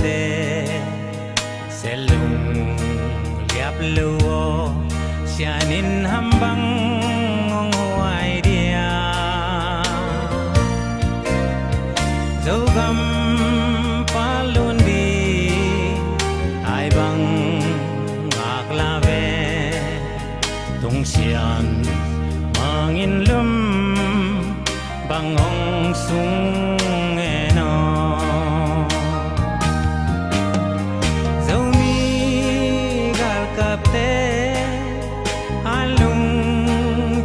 te selung liap luo sianin hambang ngong huai dia dấu găm palun đi ai bang ngạc la ve tung xian mangin lum bang ong sung eno dấu mi gal kap te alung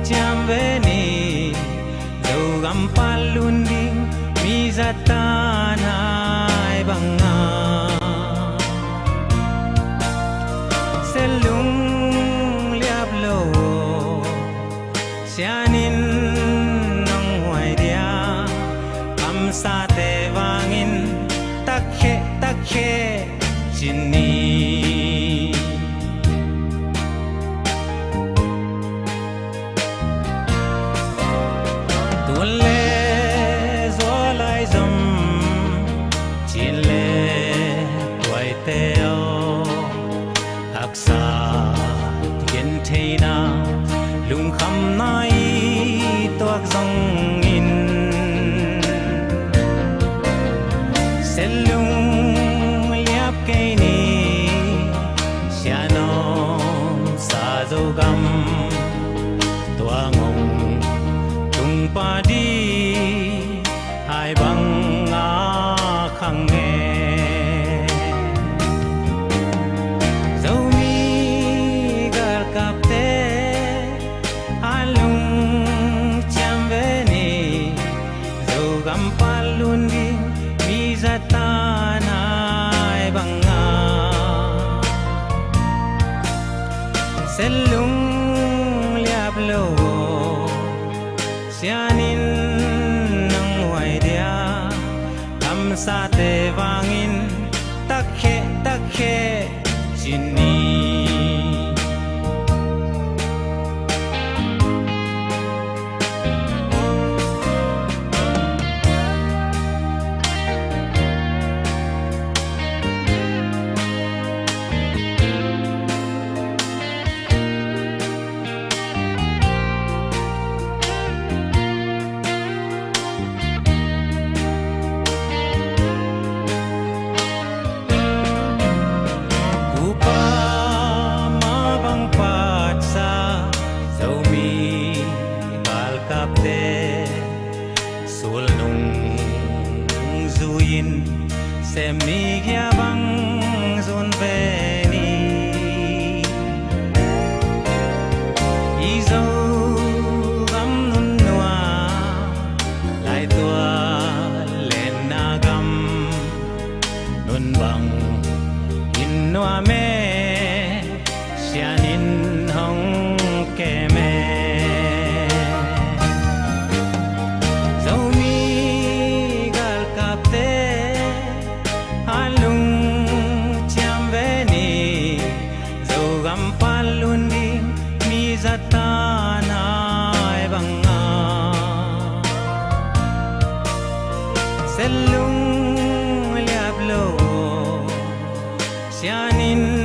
cham ve ni dấu gam palun đi mi zatan hai banga selung liap lo sianin nong huai dia am sa te wangin takhe chini tulle zolai zom chile quay teo aksa thiên thế na lung khăm nai toak dòng in selung liap cây ni sianom sa zo gam tua ngong tung pa đi hai bang a khang nghe dấu mi gar kap te alung cham ve ni dấu gam palun đi mi zatan hai banga selung liap lo sianin nang huai dia am sa te wangin takhe chini sul nung zuin xem mi kia băng zon về ni y dâu gắm nun noa lại tua lên na gam nun bằng in noa me sianin hong ke me palun đi mi zatan hai banga selung liap lo sianin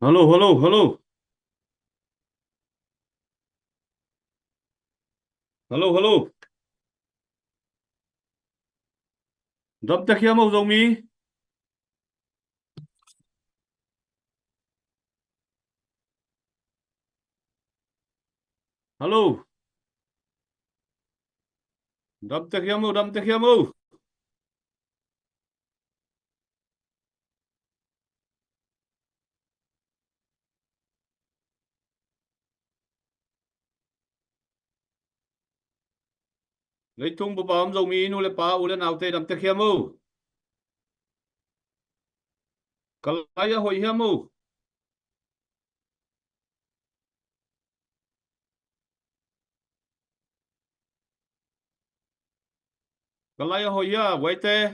Hello, hello, hello, hello, hello. Dập tắt kia màu dầu mi. Hello. Đập tắt kia màu. Lấy thùng bò bám dầu mi nu le pa u le nào tê đập tắt kia màu. Kalaya hoi kia màu. Kalaya hoi ya, quay tê.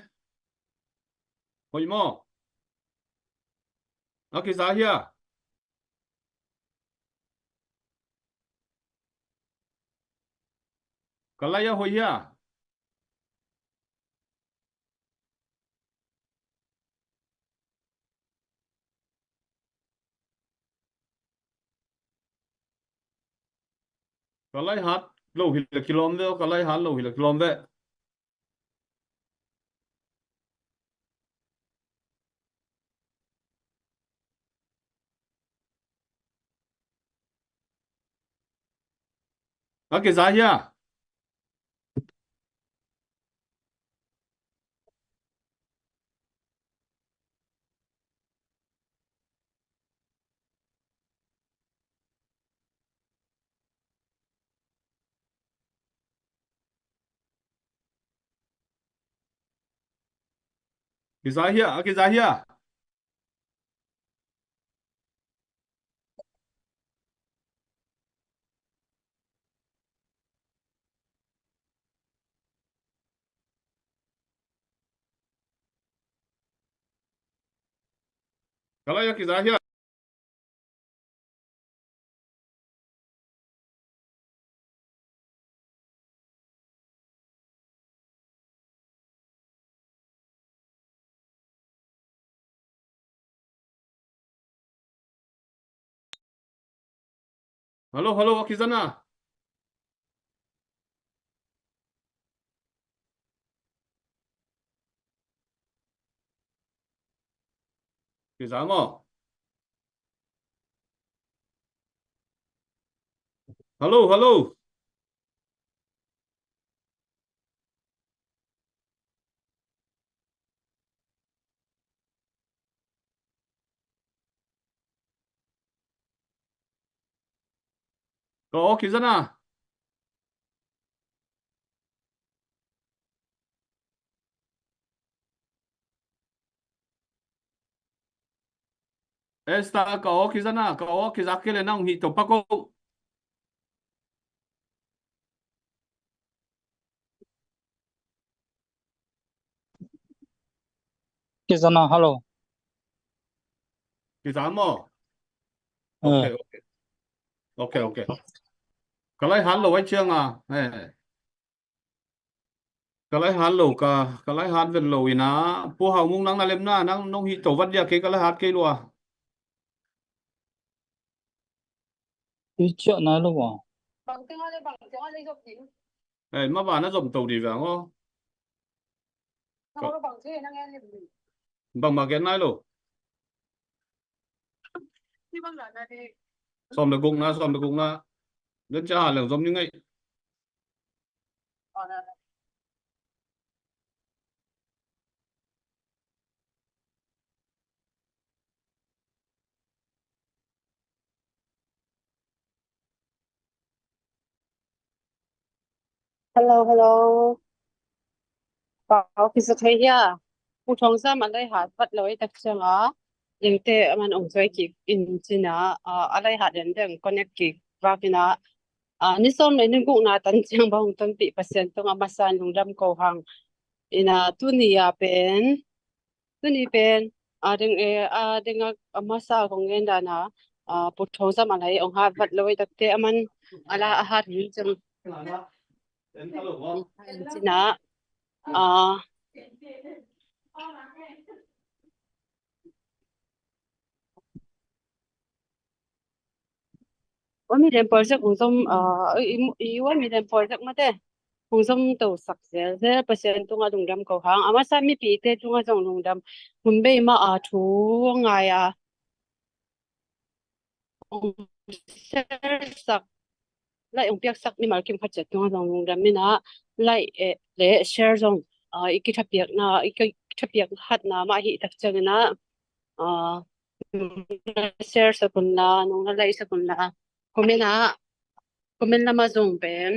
Hoi mo. Aki giá ya. Kalaya hoi ya. Kalaya hat. Lâu hi là kilom ve. Kalaya hat lâu hi là kilom ve. Aki giá ya. Ki giá ya. Aki giá ya. Kalaya ki giá ya. Hello, hello, aki giá na. Ki giá mo. Hello, hello. Có ki giá na. Esta có ki giá na. Có ki giá kia là nong hi to pa ko. Kizana, hello. Ki giá mo. Ok, Ừ. ok, ok, ok. Cái lấy hắn lẩu anh chương à? Ê, cái lấy hắn lẩu cái lấy hắn về lẩu ina. Pu hào mung nang na lem na nang nong hi tổ vật ya cái lấy hắn cái lùa. Cái chuyện này luôn à? Ê, mà bà nó dùng tàu đi về không? Bằng mà cái này lẩu. Xóm được cũng na. Đến cha hà lẩu giống như ngay. Hello, hello. Bảo khi thấy ya. Phụ thông ra mà đây hạt vật lối đặc trưng á. Nhưng thế mà ông chơi kịp in chi na ở đây hạt đến đường connect kịp và khi na ni som này nên cũng na tan chiang bang tan pi percent tong amasan lung ram ko hang ina tu ni ya pen ding ding amasa kong en da na phụ thông ra mà đây ông hạt vật lối đặc thế aman ala hạt ni chang chi na ว่ามีเรียนโปรเจกต์ของส้มว่ามีเรียนโปรเจกต์มาเด้ของส้มตัวสักเปอร์เซ็นต์ตรงลงดำเขาหางอามาซามีปีเตตรงจงลงดำคุณเบย์มาทูไงเชร์สักไล่องเปียกสักมีมาร์กิมขัดจัดตรงลงดำนี่นะไล่เละเชร์จงอีกทับเปียกนะอีกทับเปียกหัดนะมาหิตักจังนะเชร์สักคนละน้องไล่สักคนละคอมเมนต์นะคอมเมนต์ละมาจงเป็น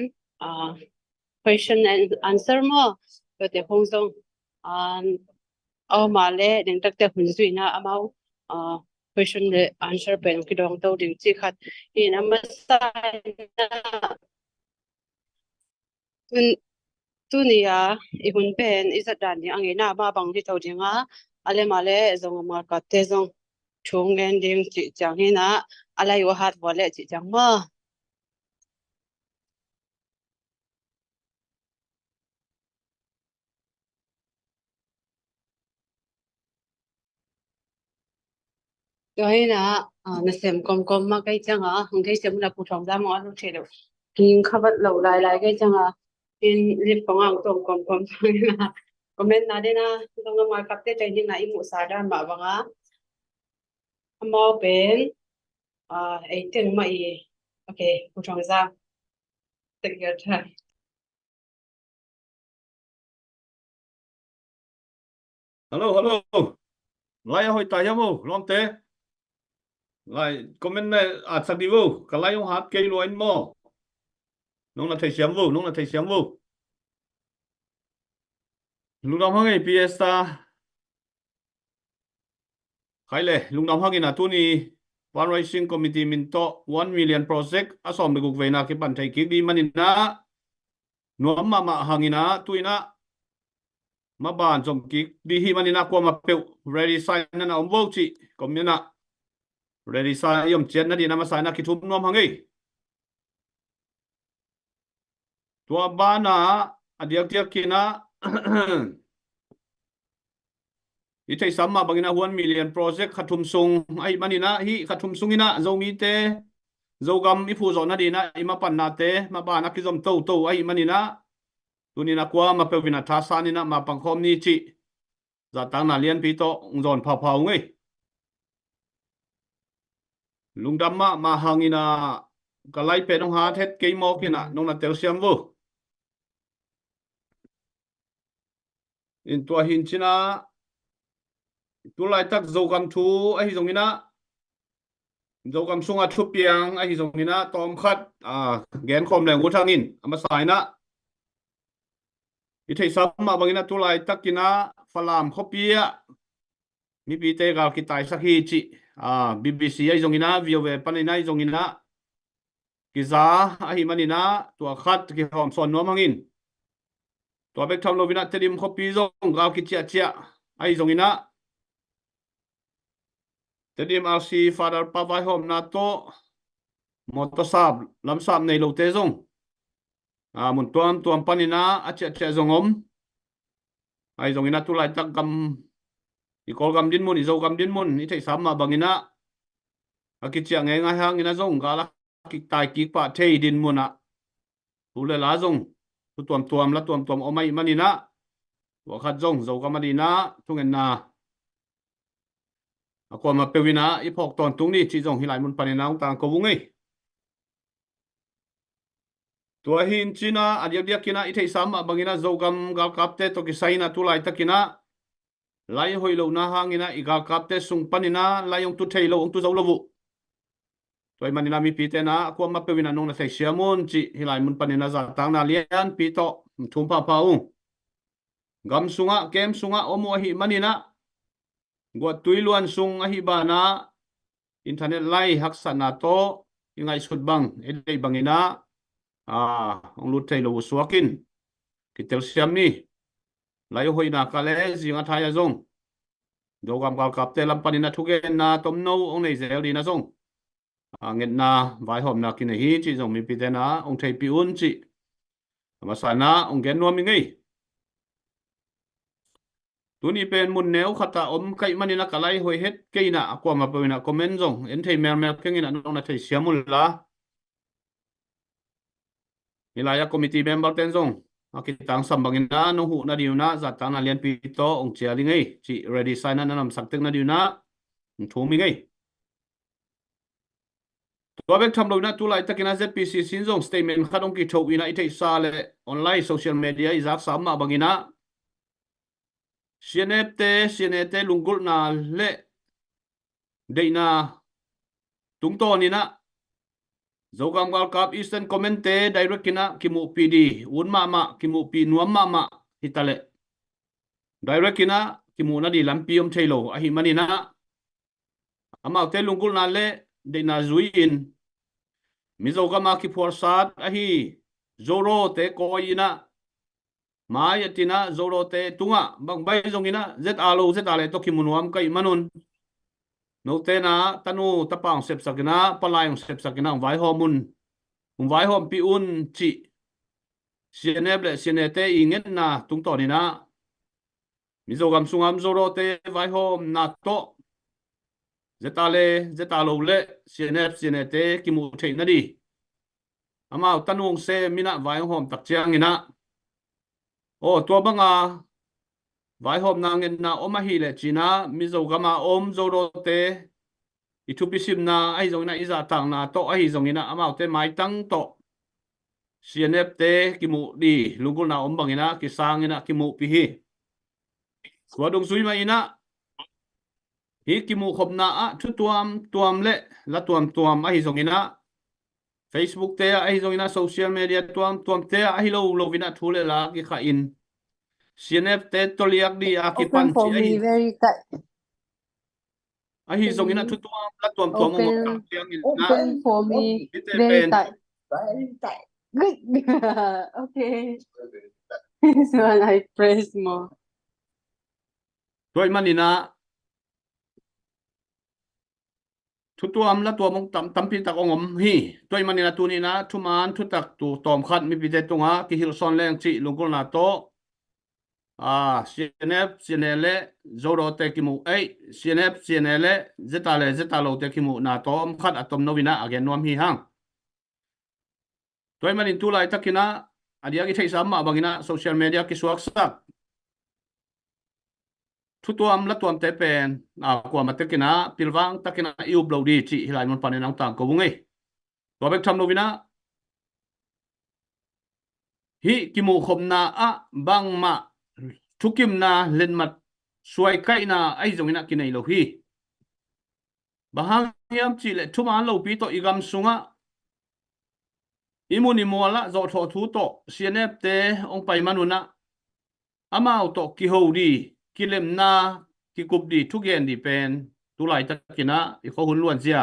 question and answer mo to te hong song au ma le ding tak te hun zui na amau question le answer pen ki dong to ding chi khat in amasa tun tunia I hun pen izat dan ni ange na ma bang di to dinga ale ma le zong ma ka te zong chung en ding chi chang hi na ala yo hat bo le chi chang ma cho nên là nó xem com mà cái chẳng à không thấy xem là phụ thuộc ra mọi thứ chế độ nhưng khá bất lâu lại cái chẳng à in live phong ang tông com là comment na đây na tông nó ngoài cặp tết đây nhưng là im một sa đan mà vâng á mau bên ấy tiền mà ok phụ thuộc ra take your time hello lai hoi tai yamu lom te lai comment ne at sak di vu kalai ong hat ke lo in mo nong na thai siam vu lung dam hang ei piesta khai le lung dam hang ina tu ni fundraising committee min to 1 million project asom de guk ve na ke ban thai ki di manina nuam ma hangina tuina ma ban som ki di hi manina ko ma pe ready sign na om vo chi komina ready sign yom chen na di na ma sign na ki thum nuam hang ei tua bana adiak tiak kina ithei samma bangina 1 million project khathum sung ai manina hi khathum sungina zomi te zogam ipu zo na dina ima panna te ma bana ki zom to ai manina tunina kwa ma pewina thasanina ma pangkhom ni chi za tang na lian pi to zon phau ngei lungdam ma hangina kalai pe nong ha thet ke mo kina nong na tel siam vu in tua hin china tu lai tak zogam thu ai zongina zogam sunga thu piang ai zongina tom khat gen khom leng uthangin ama saina I thei samma bangina tu lai takina falam khopia mi pi te gal ki tai sakhi chi BBC ai zongina viove panina ai zongina kiza ai manina tua khat ki hom son no mangin tua bek tham lovina tedim khopi zong gal ki chia ai zongina tedim RC father pavai hom na to motosab lamsam nei lo te zong mun tuam panina acha zongom ai zongina tu lai tak gam ikol gam din mun izo gam din mun I thei samma bangina akichia nge ngai hang ina zong gala ki tai ki pa thei din muna ule la zong tu tuam la tuam omai manina wa khat zong zo kamadina tungen na akwa ma pewina I phok ton tung ni chi zong hilai mun panina tang ko bungi tua hin china adiak kina I thei samma bangina zogam gal kapte to ki saina tu lai takina lai hoi lo na hangina igal kapte sung panina layong tu thei lo ong tu zo lo vu toy manina mi pi te na ko ma pewina nong na thei siamun chi hilai mun panina za tang na lian pi to thum pa ung gam sunga kem sunga omo hi manina go tuiluan sung a hi bana internet lai haksana to ingai sut bang edei bangina ong lut thei lo suakin kitel siam ni lai hoi na kale zinga thaya zong dogam gal kapte lampanina thugen na tomno ong nei zel dina zong nget na vai hom na kin hi chi zong mi pi te na ong thei pi un chi ma sana ong gen nuam ngei tuni pen mun neu khata om kai manina kalai hoi het keina akwa ma pewina comment zong en thei mer kengina nong na thei siamul la Ilaya committee member ten zong akitang sambangin na no hu na diu na zatang na lian pito ong chia lingai chi ready sign na nam saktek na diu na thu mi ngai tua bek tham lo na tu lai takina ZPC sin zong statement khadong ki thau ina ithei sa le online social media izak sam ma bangina CNT lungul na le deina tungto ni na Zogam World Cup Eastern Commente direct kina kimu PD un mama kimu pi nuam mama hitale direct kina kimu na di lampiom thailo ahi manina ama te lungul na le de na zuin mizogama ki forsat ahi zoro te koina mayatina zoro te tunga bang bai zongina zale to kimunuam kai manun no te na tanu tapang sep sakina palayong sep sakina vai homun vai hom pi un chi CNF le CNT inget na tung to ni na mizogam sungam zoro te vai hom na to zetalo le CNT kimu thei na di amao tanung se mina vai hom tak chiang ina o to banga vai hom na ngen na omahi le china mizogama om zoro te itupisim na ai zong na iza tang na to ai zong ina amao te mai tang to CNF te kimu di lungul na ombang ina kisang ina kimu pihi kwadong sui ma ina hi kimu khop na a thu tuam le la tuam ai zong ina Facebook te ai zong ina social media tuam te ai lo vina thule la ki kha in CNF te toliak di a ki pan Open for chi ai me, very tight. ai zong ina thu tuam la tuam mo Open, tiang ina open for me, ite very pen tight. Good. Okay. This one I press more. toy manina thu tuam la tuam tampi tak ongom hi toy manina tu ni na thu man thu tak tu tom khat mi bide tunga ki hilson leng chi lungkul na to CNL zoro te kimu ai CNL zetalo te kimu na tom khat atom novina again nom hi hang toy manin tu lai takina adia ki theisa ma bangina social media ki suak sak thu tuam la tuam te pen kwa matekina pilwang takina iu blodi chi hilai mon panen ang tang ko bungai to bek tham novina hi kimu khomna a bangma thukim na lenmat suai kai na ai zongina kinai lo hi bahang yam chi le thuma lo pi to igam sunga imuni mola zo tho thu to CNF te ong pai manuna amao to ki hodi kilem na ki kup di thugen di pen tulai takina i kho hun luan zia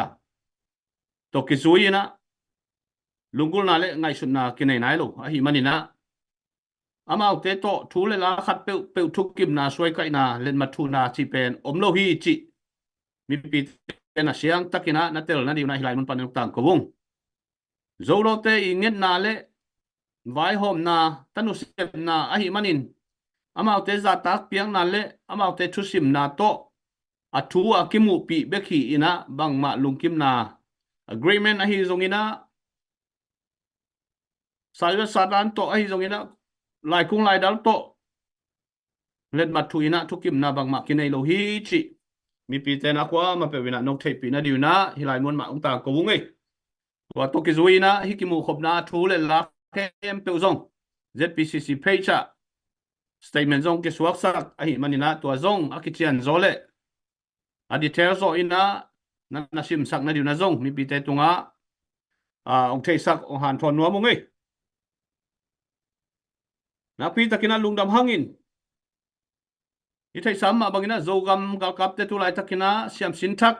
to ki zuina lungul na le ngai sun na kinai nai lo a hi manina amao te to thu le la khat pe thuk kim na suai kai na len ma thu na chi pen om lo hi chi mi pi na siang takina na tel na di na hilai mun pan tang ko bung zolo te inget na le vai hom na tanu sep na a hi manin amao te za tak piang na le amao te thu sim na to a thu a kimu pi bekhi ina bangma lungkim na agreement a hi zongina salwa sadan to a hi zongina lai kung lai dal to let mat thu ina thukim na bangma kinai lo hi chi mi pi te na kwa ma pe wina nok thei pi na diuna hilai mon ma ung ta ko bungai wa to ki zuina hi kimu khop na thu le la kem pe zong ZPCC page statement zong ke suak sak a hi manina to zong akichian zole a detail zo ina na sim sak na diuna zong mi pi te tunga ong thei sak ong han thon nuam ngai na pi takina lungdam hangin ithei sam ma bangina zogam gal kap te tu lai takina siam sin thak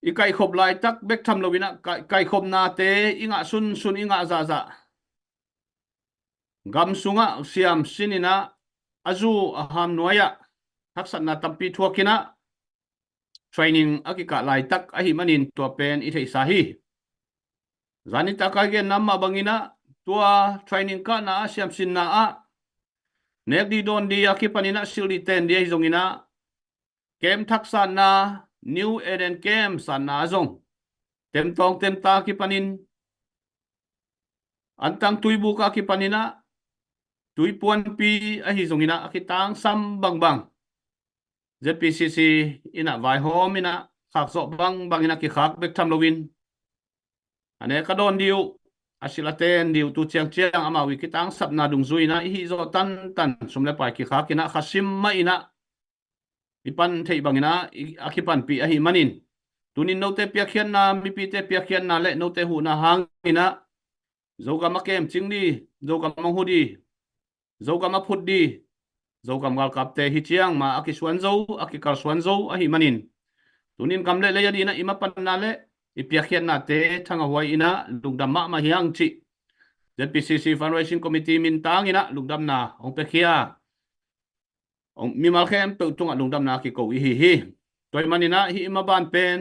ikai khop lai tak bek tham lovina kai khop na te inga sun inga za gam sunga siam sinina azu aham noya haksat na tampi thuakina training akika lai tak ahi manin to pen ithei sahi zanita ka ge namma bangina tua training ka na siam sin na a nek di don di akipanina sildi ten di zongina kem thaksa na new eden kem san na zong tem tong tem ta ki panin Antang tui buka ki panina tui puan pi ahi zongina akitang sam bang bang ZPCC ina vai hom ina khak zo bang bang ina ki khak bek tham lovin ane kadon diu asilaten diu tu chiang chiang ama wi kitang sapna dung zuina hi zo tan tan sumle pai ki khak ina khasim ma ina ipan thei bangina akipan pi ahi manin tunin note pia khian na mi pi te pia khian na le note hu na hang ina zoga makem chingdi zoga manghudi zoga maphut di zoga ngal kapte hi chiang ma akiswan zo akikal swan zo ahi manin tunin kamle le yadi na ima pan na le ipia khian na te thanga huai ina lungdam ma hiang chi ZPCC fundraising committee min tang ina lungdam na ong pe khia ong mi mal khem pe tunga lungdam na ki ko hi toy manina hi ima ban pen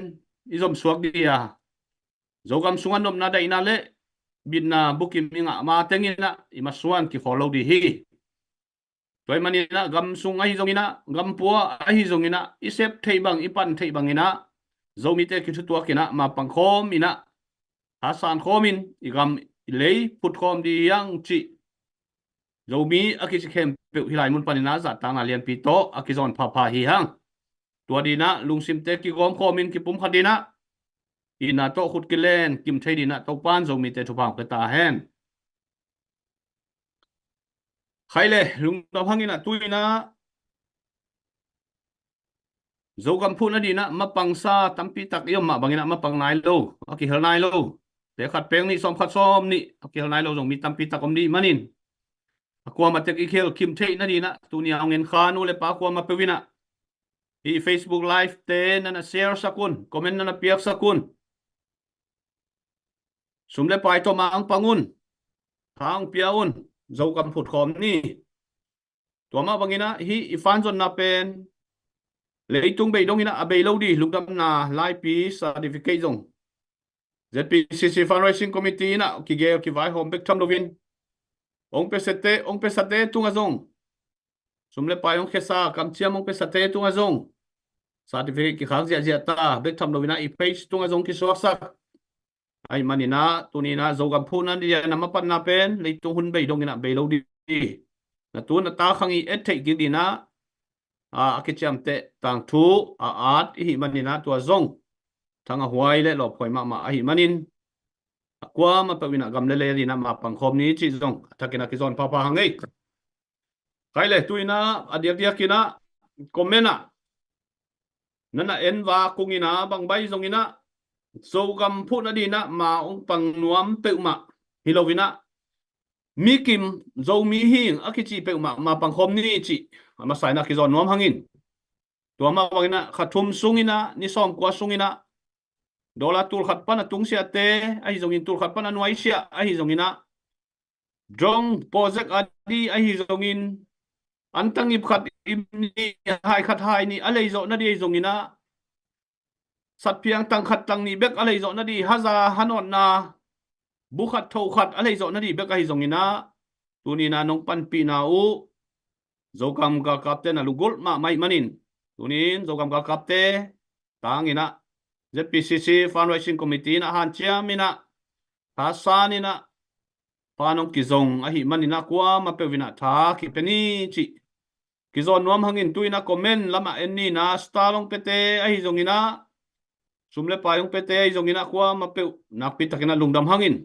izom suak dia zogam sungan nom na da ina le binna bukim minga ma tengina ima suan ki follow di hi toy manina gam sunga hi zongina gam puwa hi zongina isep thei bang ipan thei bang ina zomi te ki thu kina ma pangkhom ina hasan khomin igam lei put khom di yang chi zomi akishem pe hilai mun panina za tang alian pi to akizon pha pha hi hang tua dina lungsim te ki gom khomin ki pum khadina ina to khut kilen kim thei dina to pan zomi te thu phang ka ta hen khaile lung to hangina tuina zogam phu na dina mapangsa tampi tak yom ma bangina mapang nai lo aki hel nai lo te khat peng ni som khat som ni aki hel nai lo jong mi tampi tak om ni manin akwa matek ikhel kim thei na dina tunia ngen khanu le pa kwa ma pewina i Facebook live te na share sakun comment na piak sakun sumle pai to ma ang pangun thang piaun zogam phut khom ni to ma bangina hi ifan zon na pen leitung bei dong ina abei lo di lungdam na lai pi certificate jong ZPCC fundraising committee na ki ge ki vai hom bek tham lovin ong pe sate tunga jong sumle pai ong khesa kam chiam ong pe sate tunga jong certificate ki khang zia ta bek tham lovina I page tunga jong ki sok sak ai manina tunina zogam phuna dia na mapan na pen leitung hun bei dong ina bei lo di na tu na ta khangi et thei ki dina akicham te tang thu at hi manina tua zong thanga huai le lo phoi ma hi manin akwa ma pawina gam le dina ma pangkhom ni chi zong thakina ki zon pa hangai kaile tuina adiak dia kina komena nana enwa kungina bangbai zongina zogam phu na dina ma ong pang nuam peuma hilovina mikim zo mi hing akichi peuma ma pangkhom ni chi ama saina ki zon nuam hangin tua ma wangina khathum sungina ni som kwa sungina dola tul khat pana tung sia te ai zongin tul khat pana nuai sia ai zongina drong project adi ai zongin antang ip khat imni hai khat hai ni alei zo na di zongina sat piang tang khat tang ni bek alei zo na di haza hanon na bu khat tho khat alei zo na di bek ai zongina tunina nong pan pi na u zogam ga kapte na lugol ma mai manin tunin zogam ga kapte tangina ZPCC fundraising committee na han chiamina hasanina panong kizong ahi manina kwa mapewina tha ki peni chi kizon nuam hangin tuina comment lama enni na stalong pete ahi zongina sumle payong pete ahi zongina kwa mapew nakpi takina lungdam hangin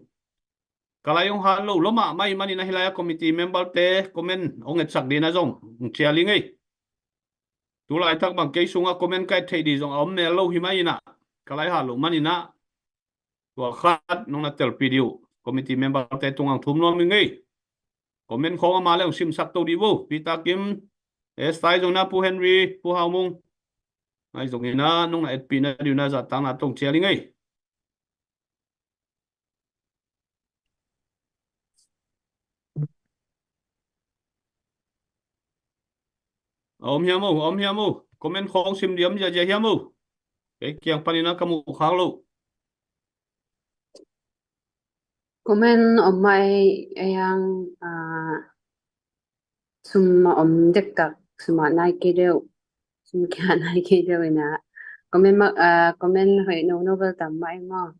kalayong halo loma mai manina hilaya committee member te comment onget sak dina zong chialingai tulai tak bang ke sunga comment kai thei di zong om ne lo himaina kalai halo manina tua khat nong na tel video committee member te tungang thum nom ngai comment khong ma le sim sak to di bo pita kim estai jong na pu Henry pu haumung ai jong ina nong na et pina diuna za tang na tong chiali ngai om hiamo comment khong sim diam ja ja hiamo cái kiang panina kamu khang lo comment om mai yang sum om dek tak suma nai ke deu sum kya nai ke deu ina comment ma comment hoi no novel tam mai mo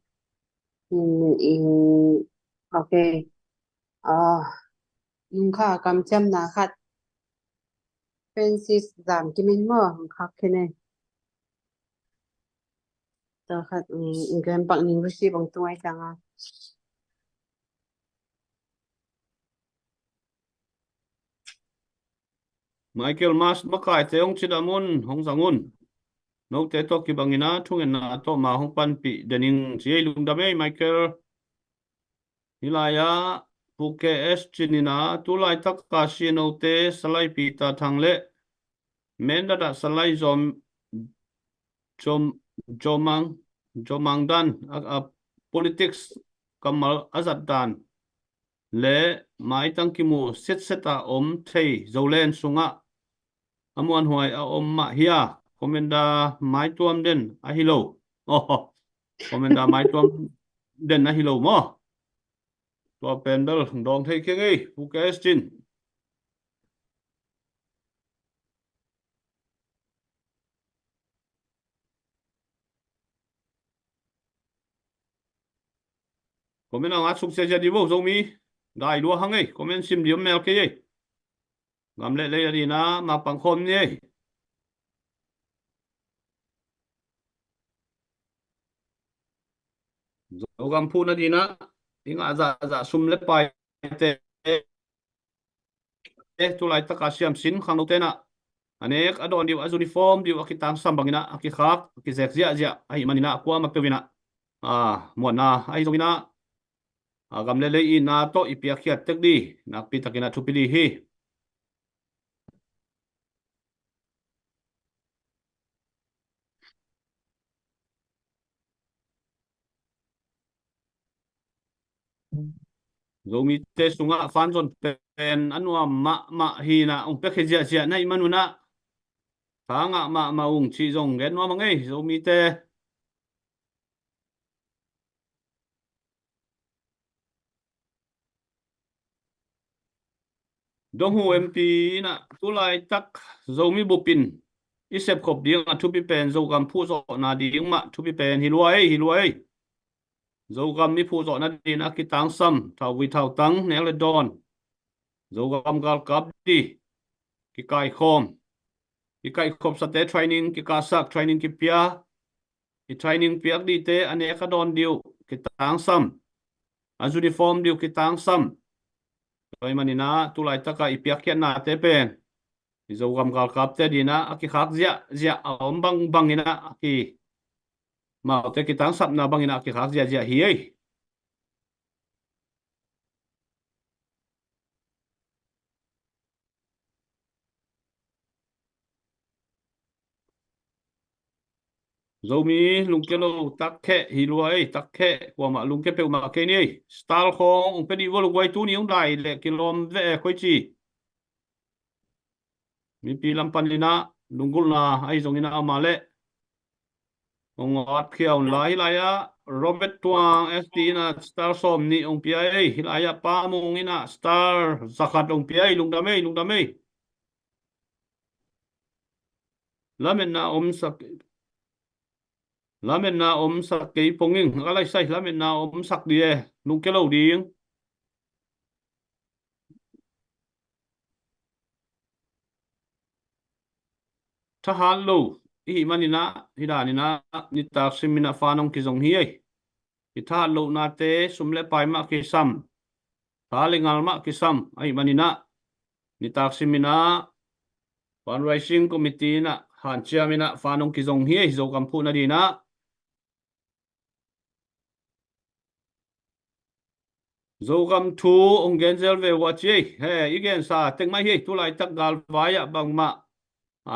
in okay nung kha kam cham na khat Francis zam ki min mo khak khene ta khat ngam bang ning rusi bang tuai tanga Michael Mas makai te ong chidamun hong zangun no te to ki bangina thungen na to ma hong pan pi dening chiei lung dame Michael hilaya puke es chinina tulai tak ka no te salai pi ta thangle menda da salai jom jomang jomang dan a politics kamal azat dan le mai tang ki mu set seta om thei zolen sunga amuan huai a om ma hia komenda mai tuam den a hilo oh komenda mai tuam den a hilo mo to pendel dong thei ke ngai puke chin komen ang at sukses ya dibo zomi dai lua hang ei komen sim diom mel ke ei ngam le le ri na ma pang khom ni ei zogam phu na di na inga za sum le pai te tu lai ta ka siam sin khang te na anek adon diu az uniform diu akitang sambangina akikhak akizek zia zia ai manina kwa maktevina mo na ai zongina agam le i na to ipia khiat tek di nak pi takina thupili hi zomi te sunga fanzon pen anwa ma hi na ong pe khia zia nai manuna thanga ma ung chi zong gen no mangai zomi te dong hu MP na tulai tak zomi bupin isep khop ding a thupi pen zogam phu zo na ding ma thupi pen hilwai zogam mi phu zo na din akitang sam thau wi thau tang nele don zogam gal kap di ki kai khom sa te training ki ka sak training ki pia ki training piak di te ane ka don diu ki tang sam an uniform diu ki tang sam toy manina tulai taka ipiak khian na te pen zogam gal kap te dina aki khak zia om bangina aki ma te ki tang sap na bangina aki khak zia hi ei zomi lungkelo takke hilwai takke kwa ma lungke pe ma ke ni stal khong pe di vol gwai tu ni ong dai le kilom ve khoi chi mi pi lam pan lina lungul na ai zongina amale ongot khiaun lai ya Robert Tuang ST na star som ni ong pi ai hilaya pa mong ina star zakat ong pi ai lungdame lamen na om sak ke ponging alai sai lamen na om sak die lungkelo ding thahan lo i manina hidanina ni tak simina fanong ki zong hi ai ki thahan lo na te sumle pai ma ki sam thalingal ma ki sam ai manina ni tak simina fundraising committee na han chiamina fanong ki zong hi ai zo kamphu na dina zogam thu ong genzel ve wachi he igen sa tek mai hi tu lai tak gal vaya bangma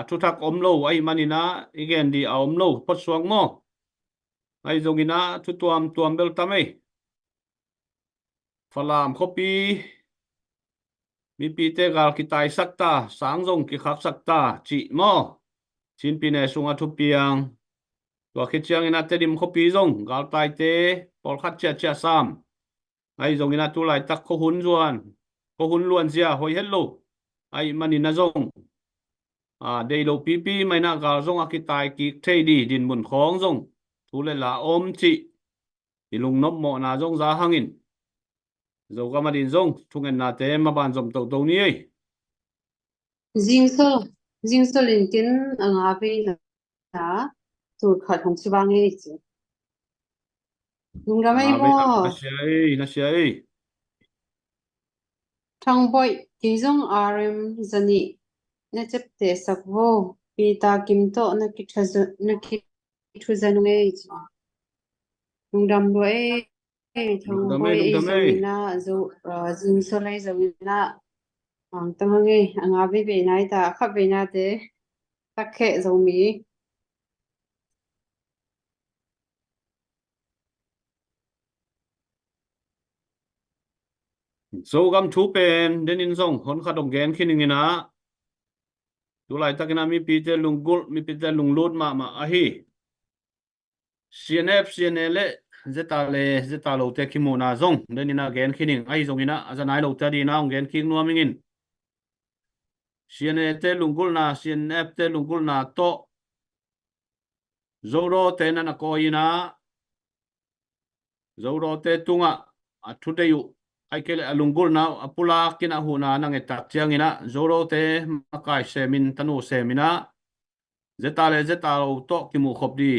thu thak om lo ai manina igen di a om lo pot suang mo ai zongina thu tuam bel tamai falam khopi mi pi te gal ki tai sakta sang zong ki khak sakta chi mo chin pi ne sunga thu piang to khichiang ina te dim khopi zong gal tai te pol khat cha sam ai zongina tu lai tak ko hun luan zia hoi hello ai manina zong dei lo pi mai na gal zong akitai ki thei di din mun khong zong thu le la om chi ilung nop mo na zong za hangin dầu gam mà đình zong thung en na te mà ban zom tàu ni ấy Jing so lin kin anga ve na tur khat hong chiwa nge chi dung ramai à mo vậy na xia ấy thang boy ki jong rm zani na chep te sak vo pi ta kim to na ki thu zan nge chi dung ram boy thang boy e đam zong ấy ina zo jing so lai zong ina ang tang nge anga ve nai ta kha ve na te tak khe zo mi dầu gam thu pen đến in zong hon khát đồng gen khi ninh na tu lại ta kina mi pi te lung gul mi pi te lung lut mà a hi CNF CNL zeta lo te kimu na zong đến ina gen khi ninh ai zong ina azanai lo ta đi na gen king nuam ingin CNL te lung gul na CNF te lung gul na to zoro te na ko ina zoro te tunga a thu te yu ai kele alungul na apula kina hu na nang etak chiang ina zoro te makai semin tanu semina zeta lo to kimu khop di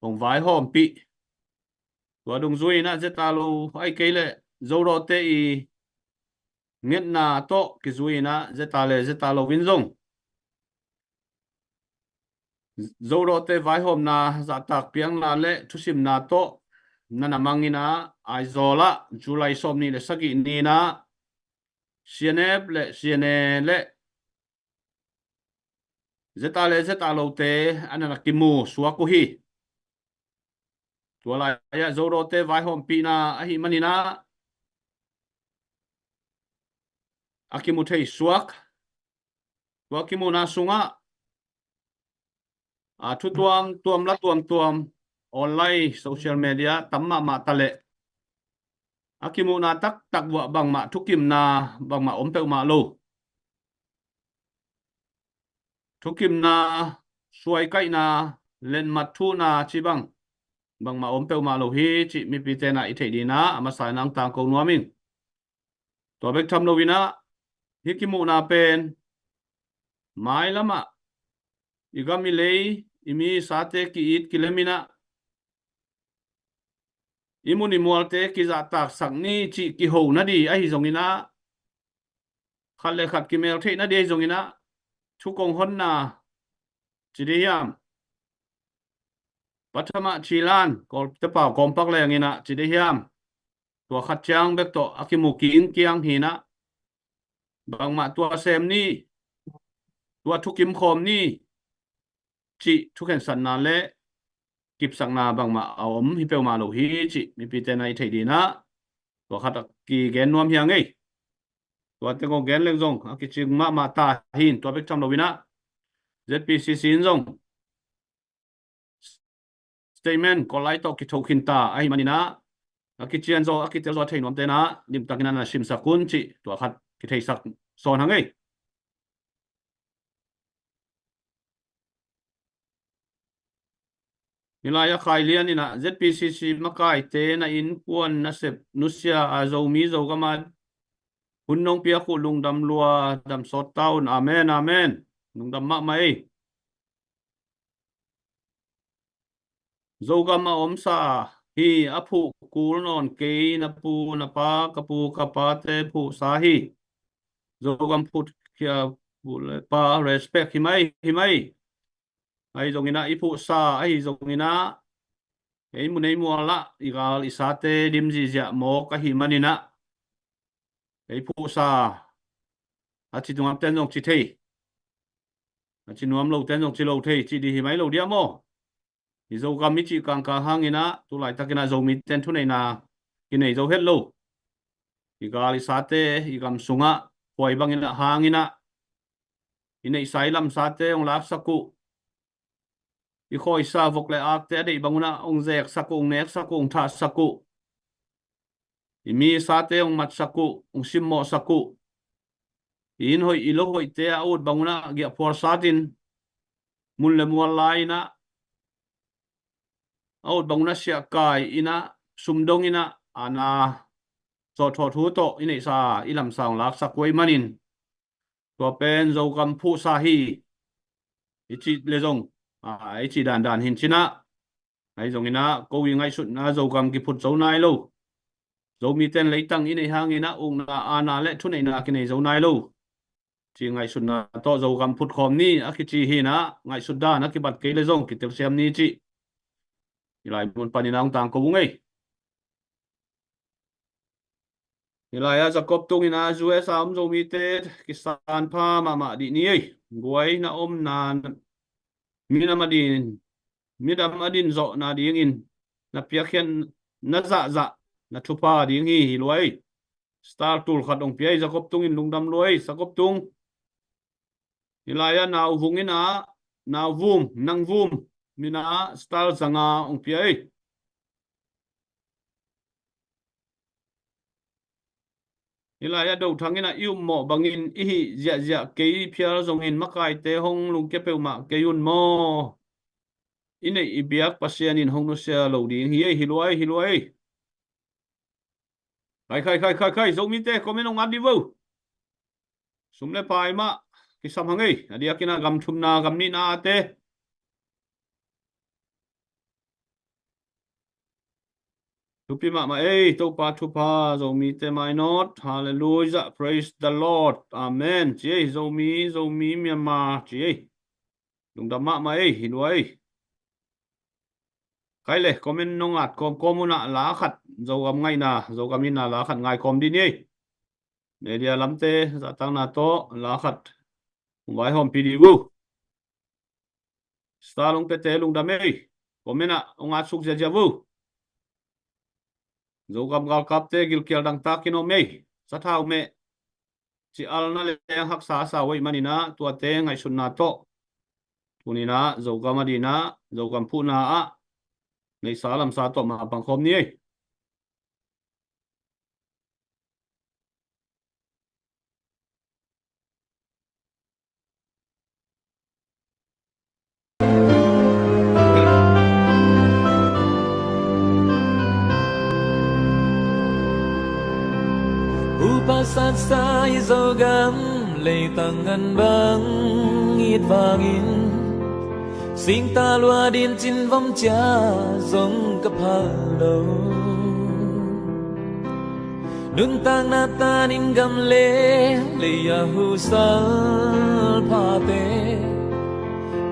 ong vai hom pi tua dung zui na zeta lo ai kele zoro te i nget na to ki zui na zeta lo win zong zoro te vai hom na za tak piang na le thusim na to nana mangina aizola July som ni le sagi ni na CNF le CNL le zeta lo te anana kimu suaku hi tua la ya zoro te vai hom pi na ahi manina akimu thei suak tua kimu na sunga a thu tuam online social media tamma ma tale akimu na tak wa bang ma thukim na bang ma ompeu ma lo thukim na suai kai na len mat thu na chi bang ma ompeu ma lo hi chi mi pi te na i thei di na ama sai nang tang ko nuamin to bek tham lo wina hikimu na pen mai lama igami lei imi sate ki it kilemina imuni mualte ki za tak sak ni chi ki ho na di a hi zongina khat le khat ki mel thei na di zongina thu kong hon na chi di yam pathama chilan kol te pa kompak le ngina chi di yam tua khat chang bek to akimu ki in kiang hi na bang ma tua sem ni tua thukim khom ni chi thuken san na le kip sak na bang ma om hi pe ma lo hi chi mi pi te nai thei di na tua khat ki gen nuam hiang ei tua te ko gen leng zong ki ching ma ta hin tua bek cham lo wina ZPCC in zong statement ko lai to ki thokin ta ai manina ki chian zo ki tel zo thei nom te na nim takina na sim sakun chi tua khat ki thei sak son hang ei nilaya khai lian ina ZPCC makai te na in puan na sep nusia a zo mi zo gaman hunnong pia khu lung dam lua dam sot taun amen lung dam ma mai zo gama om sa hi aphu kul non ke na pu na pa kapu kapa te pu sa hi zo gam phut kia pu le pa respect hi mai ai zongina ipu sa ai zongina ei munei muala igal isate dimji ja mo ka hi manina ei pu sa achi tungam ten jong chi thei achi nuam lo ten jong chi lo thei chi di hi mai lo dia mo i zo gam mi chi kang ka hangina tu lai takina zo mi ten thu nei na ki nei zo het lo igal isate igam sunga poi bangina hangina inei sailam sate ong lak saku i khoi sa vok le ak te dei banguna ong zek saku ong nek saku ong tha saku i mi sa te ong mat saku ong simmo saku in hoi ilo hoi te out banguna gia por satin mun le mual lai na out banguna sia kai ina sumdong ina ana cho thọ thu to inei sa ilam sang lak sakoi manin tua pen zo kam phu sa hi ichi lezong ichi dan hin china ai zong ina ko wi ngai sut na zo kam ki phut zo nai lo zo mi ten lấy tăng inei hang ina ung na ana le thu nei na ki nei zo nai lo chi ngai sut na to zo kam phut khom ni a ki chi hi na ngai sut da na ki bat ke le zong ki tel siam ni chi ilai mun panina ong tang ko bungai ilai a Jacob tung ina juwe sam zo mi te ki san pha ma di ni ei guai na om na minam adin zo na ding in na pia khian na za na thupa ding hi loi star tul khat ong pia Jacob tung in lungdam loi Jacob tung ilai a naw vung ina naw vum nang vum mina star zanga ong pia ilai a do thangina ium mo bangin ihi zia ke phiar zong in makai te hong lung ke peuma ke yun mo inei ibiak pasian in hong no sia lo ding hi hi loi khai zo mi te komen ong adi vo sumle pai ma ki sam hangai adia kina gam thumna gam ni na te tupi ma to pa thupa zo mi te mai not hallelujah praise the Lord amen chi zo mi Myanmar chi lung da ma hi loi cái lệ comment nông ạt com na lá khát dầu gam ngay na dầu gam in na lá khát ngay com đi nhỉ để dia lắm tê dạ tăng na to lá khát vài hôm pidi vu sta lung tê lung đam mê comment na ông ạt suk ja vu dầu gam gal kap tê gil kial dang ta kino mê sa thao mê chỉ al na le hak sa wei manina tua tê ngay sun na to tunina dầu gam adina dầu gam pu na a nei salam sa to ma pang khom ni Upasat sa izogam lei tangan bang it vangin Sing ta lua din chin vom cha zong kap halo Nun tang na ta ning gam le ya hu sal pha te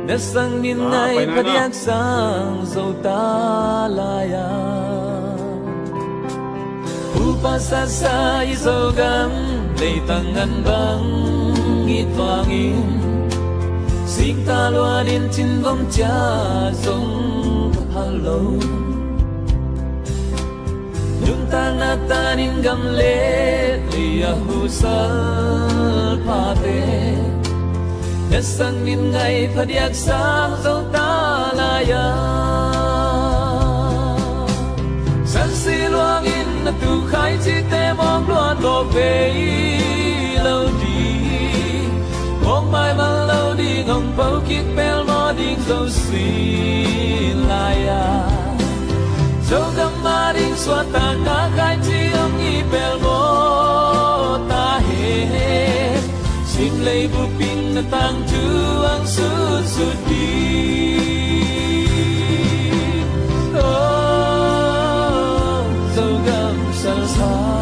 Na sang din ngai padiak sang zo ta la ya Upasa sa izogam lei tangan bang it vangin Sing ta lua din chin vom cha zong kap halo Nung tang na ta nin gam le ya hu sal pha te Na sang nin ngai phadiak sang zo ta la ya San si luang in na tu khai chi te mong luan lo ve lâu đi Mong mai mà lâu đi ngông bao kiết bèl mò đinh dâu xì la ya Dâu gam ma đinh xoa ta cá khai chi ông nghi bèl mò ta hết Xin lấy bu pin na tang chu ang sud đi Dâu gam sal sa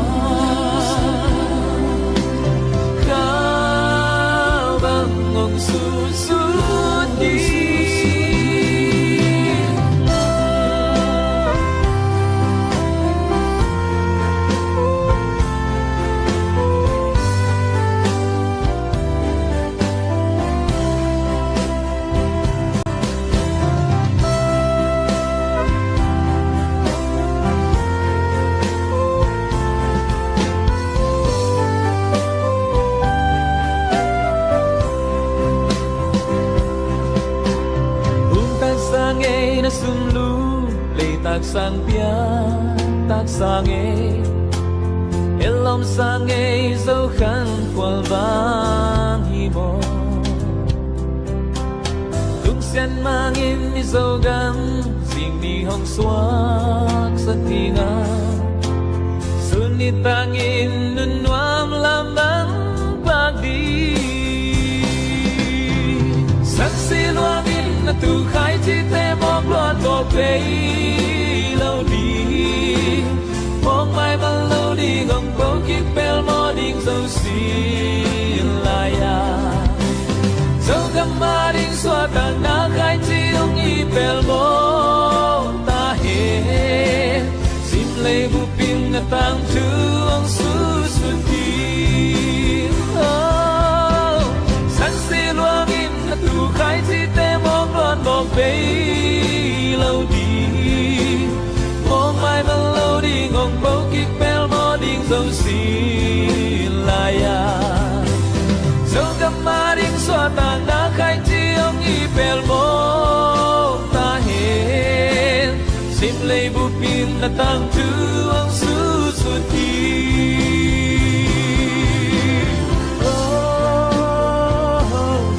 sum lu lei tak sang pia tak sang elom sang zo khan kwal vang hi mo tung sen mangin ni zo gam sing ni hong swak sa tinga sun ni tang về lâu đi mong mai bằng lâu đi gồng bầu kiếp bel mò đinh dâu xì lại à dâu găm ma đinh xóa tàng na khai chi ông y bel mò ta he sim lê bu pin na tang chu ông su su ti san si luang in na tu khai chi te mong loan bom bay lâu đi mong mai bằng lâu đi ngong bầu kiếp bel mò đinh dâu xì lại à dâu găm ma đinh xóa tàng na khai chi ông y bel mò ta he sim lê bu pin na tang chu ông su su ti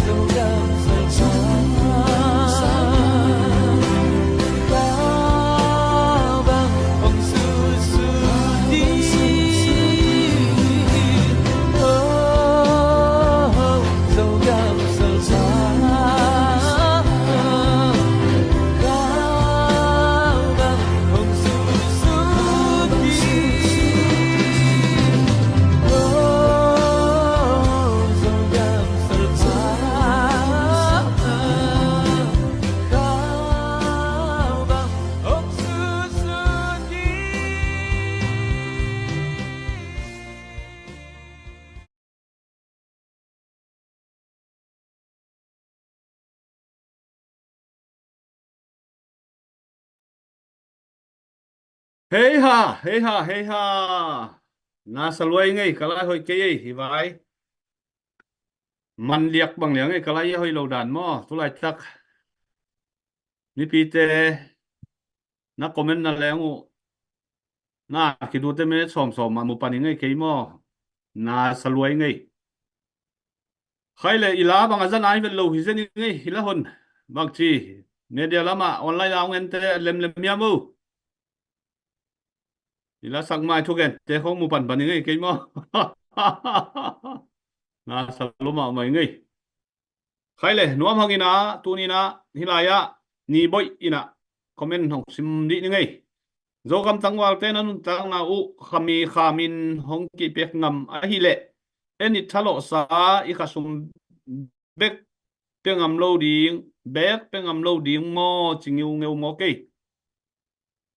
dâu găm sa cha cao bằng ông su su ti dâu găm sa cha cao bằng ông su su ti dâu găm sa cha cao bằng ông su su ti hey ha hey ha hey ha na salwai ngay kalai hoi ke hi vai man liak bang liang ngay kalai hoi lo dan mo tu lai tak ni pi te na comment na lengu na ki du te me som som ma mu pani ngay ke mo na salwai ngay khai le ila bang azan ai vel lo hi zen ngay hila hon bang chi media lama online ang ente lem lem ya mu ila sang mai thu gen te khong mu pan pani ngay ke mo na saluma mai ngay khai le nuam hangina tunina hilaya ni boy ina comment hong sim di ni ngay zo kam tangwal te nan tang na u khami khamin hong ki pek ngam a hi le eni thalo sa i khasum bek pengam lo ding bek pengam lo ding mo chingiu ngeu mo ke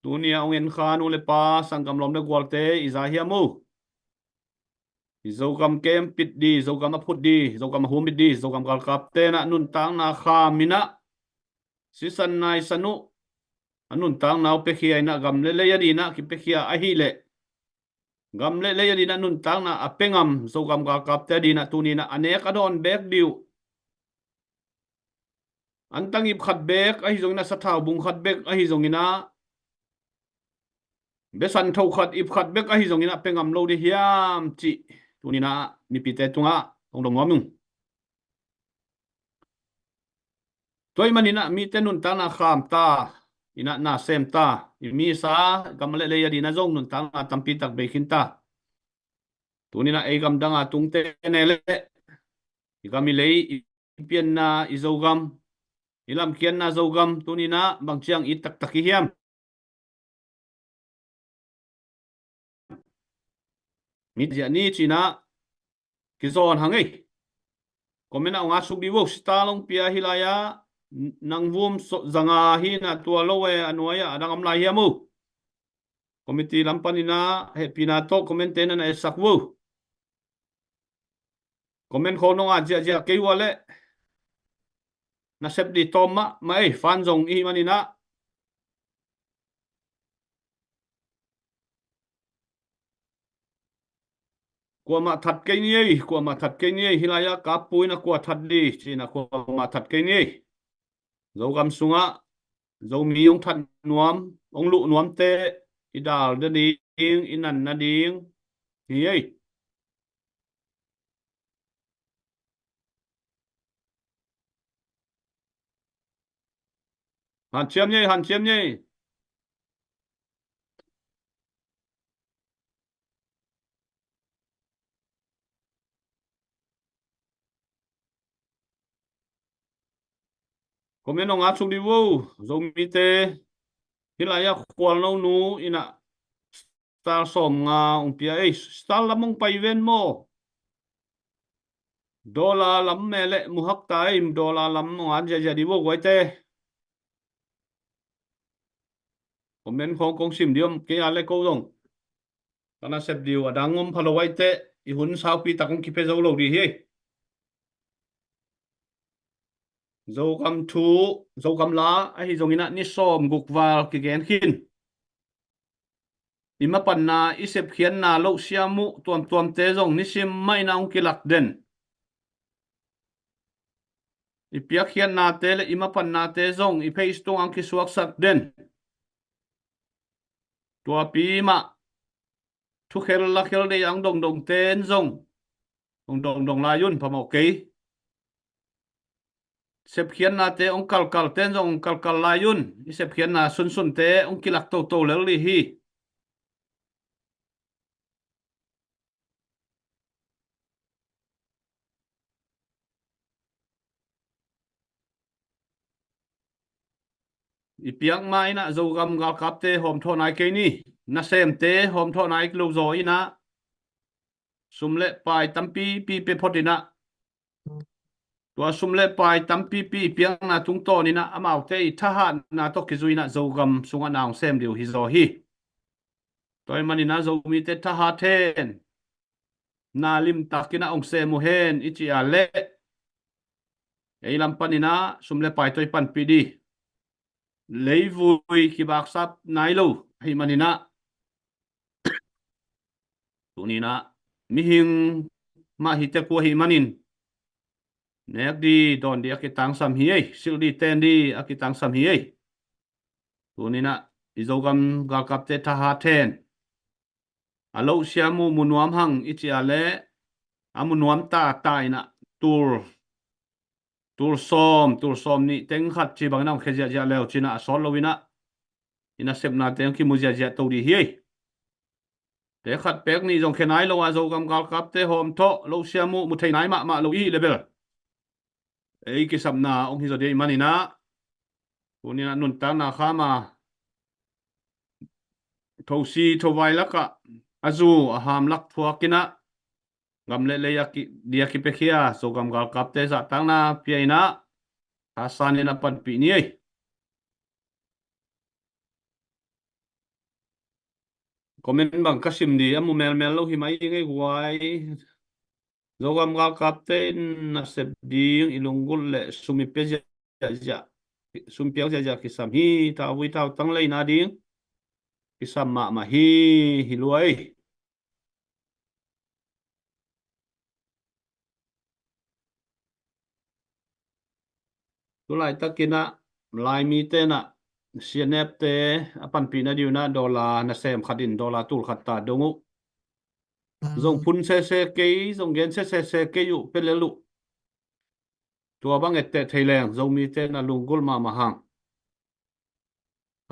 tunia ongen khanu le pa sangam lom le gwal te iza hiamu zo kam kem pit di zo kam phut di zo kam hum di zo kam kal kap te na nun tang na khamina sisan nai sanu anun tang nau pe khia ina gam le le yadi na ki pe khia a hi le gam le le yadi na nun tang na apengam zo gam ga kap te di na tuni na ane ka don bek diu antang ip khat bek a hi zong na sathau bung khat bek a hi zong ina besan thau khat ip khat bek a hi zong ina pengam lo di hiam chi tuni na mi pi te tunga ong dong ngom toy manina mi te nun tang na kham ta ina na sem ta mi sa gamle le yadi na zong nun tang na tampi tak be khin ta tunina e gam danga tung te ne le igami le pian na izogam ilam kian na zogam tunina bangchiang i tak tak hiam mi ja ni china kizon hangai komena nga suk di wo stalong pia hilaya nang vum zanga hi na tua lowe anuaya adang amla hiamu komiti lampanina he pinato komentena na esakwu komen khono a ja ja ke wale na sep di toma mai fan zong i manina kwa ma that ke ni kwa ma that ke ni hilaya ka puina kwa that di china kwa ma that ke ni zo gam sunga zo mi ong that nuam ong lu nuam te idal de ding inan na ding hi ei han chiam nhé komen ong achuk di wo zo mi te hilaya kwal no nu ina star som nga umpia star lamong paiven mo dola lam mele muhak taim dola lam no anja jadi wo goite komen kong sim diom ke ale ko dong kana sep diu adangom phalo waite ihun sau pi takong kipe zo lo di hi zo kam thu zo kam la a hi zongina ni som gukwal ki gen khin ima panna isep khian na lo siamu tuam te zong ni sim mai na ong kilak den ipiak khian na te le ima panna te zong i phei stung ang ki suak sak den tua pi ma thu khel la khel de ang dong dong ten zong dong la yun phamok ke sep khian na te ong kal ten zong kal la yun isep khian na sun te ong kilak to le li hi ipiak mai na zo gam gal kap te hom tho nai ke ni na sem te hom tho nai lo zo ina sumle pai tampi pi pe photina tua sumle pai tampi pi piang na tung to ni na amau te tha ha na to ki zuina zo gam sunga naung sem diu hi zo hi toy mani na zo mi te tha ha then na lim takina ong se mu hen ichi a le ei lam panina sumle pai toy pan pi di lấy vui khi bạc sắp nái lâu hay mà nina tụ nina mi hing ma hi te ko hi manin nek di don di akitang sam hi ei sil di ten di akitang sam hi ei tụ nina izogam gal kap te tha ha ten alo siamu munuam hang ichi ale amunuam ta ina tur som ni teng khat chi bang nam khezia ja leo china sol lowina ina sep na teng ki muzia ja to di hi te khat pek ni jong khenai lo wa zo gam gal kap te hom tho lo siamu mu thei nai ma lo i level ei ki sam na ong hi zo de manina unina nun ta na khama thosi thowai laka azu aham lak thuakina gamle le ya ki dia ki pekhia so gam gal kap te za tang na piaina asanina pan pi ni ei comment bang kasim di amu mel lo hi mai ngai guai zogam gal kapten na sep ding ilungul le sumi pe ja sum piao ja kisam hi ta wi ta tang lei na ding kisam ma hi luai tu lai takina lai mi te na sianep te apan pi na diu na dola na sem khadin dola tul khatta dongu zong phun se ke zong gen se ke yu pelelu tua bang ette thaileng zong mi te na lungul ma hang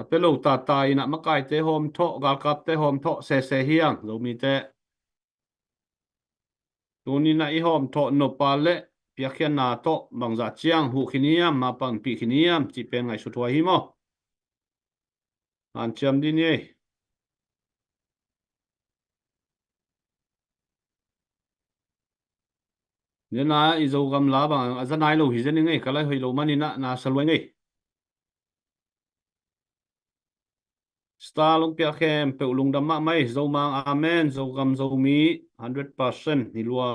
apelo ta ina makai te hom tho gal kap te hom tho se hiang zong mi te tuni na i hom tho no pale piakhian na to bangza chiang hu khiniam ma pang pi khiniam chi pen ngai su thua hi mo an cham din ye nena izo gam la bang azanai lo hi zeni ngai kalai hoi lo mani na salwai ngai star long pia khem pe ulung dam ma mai zo mang amen zo gam zo mi 100% ni lua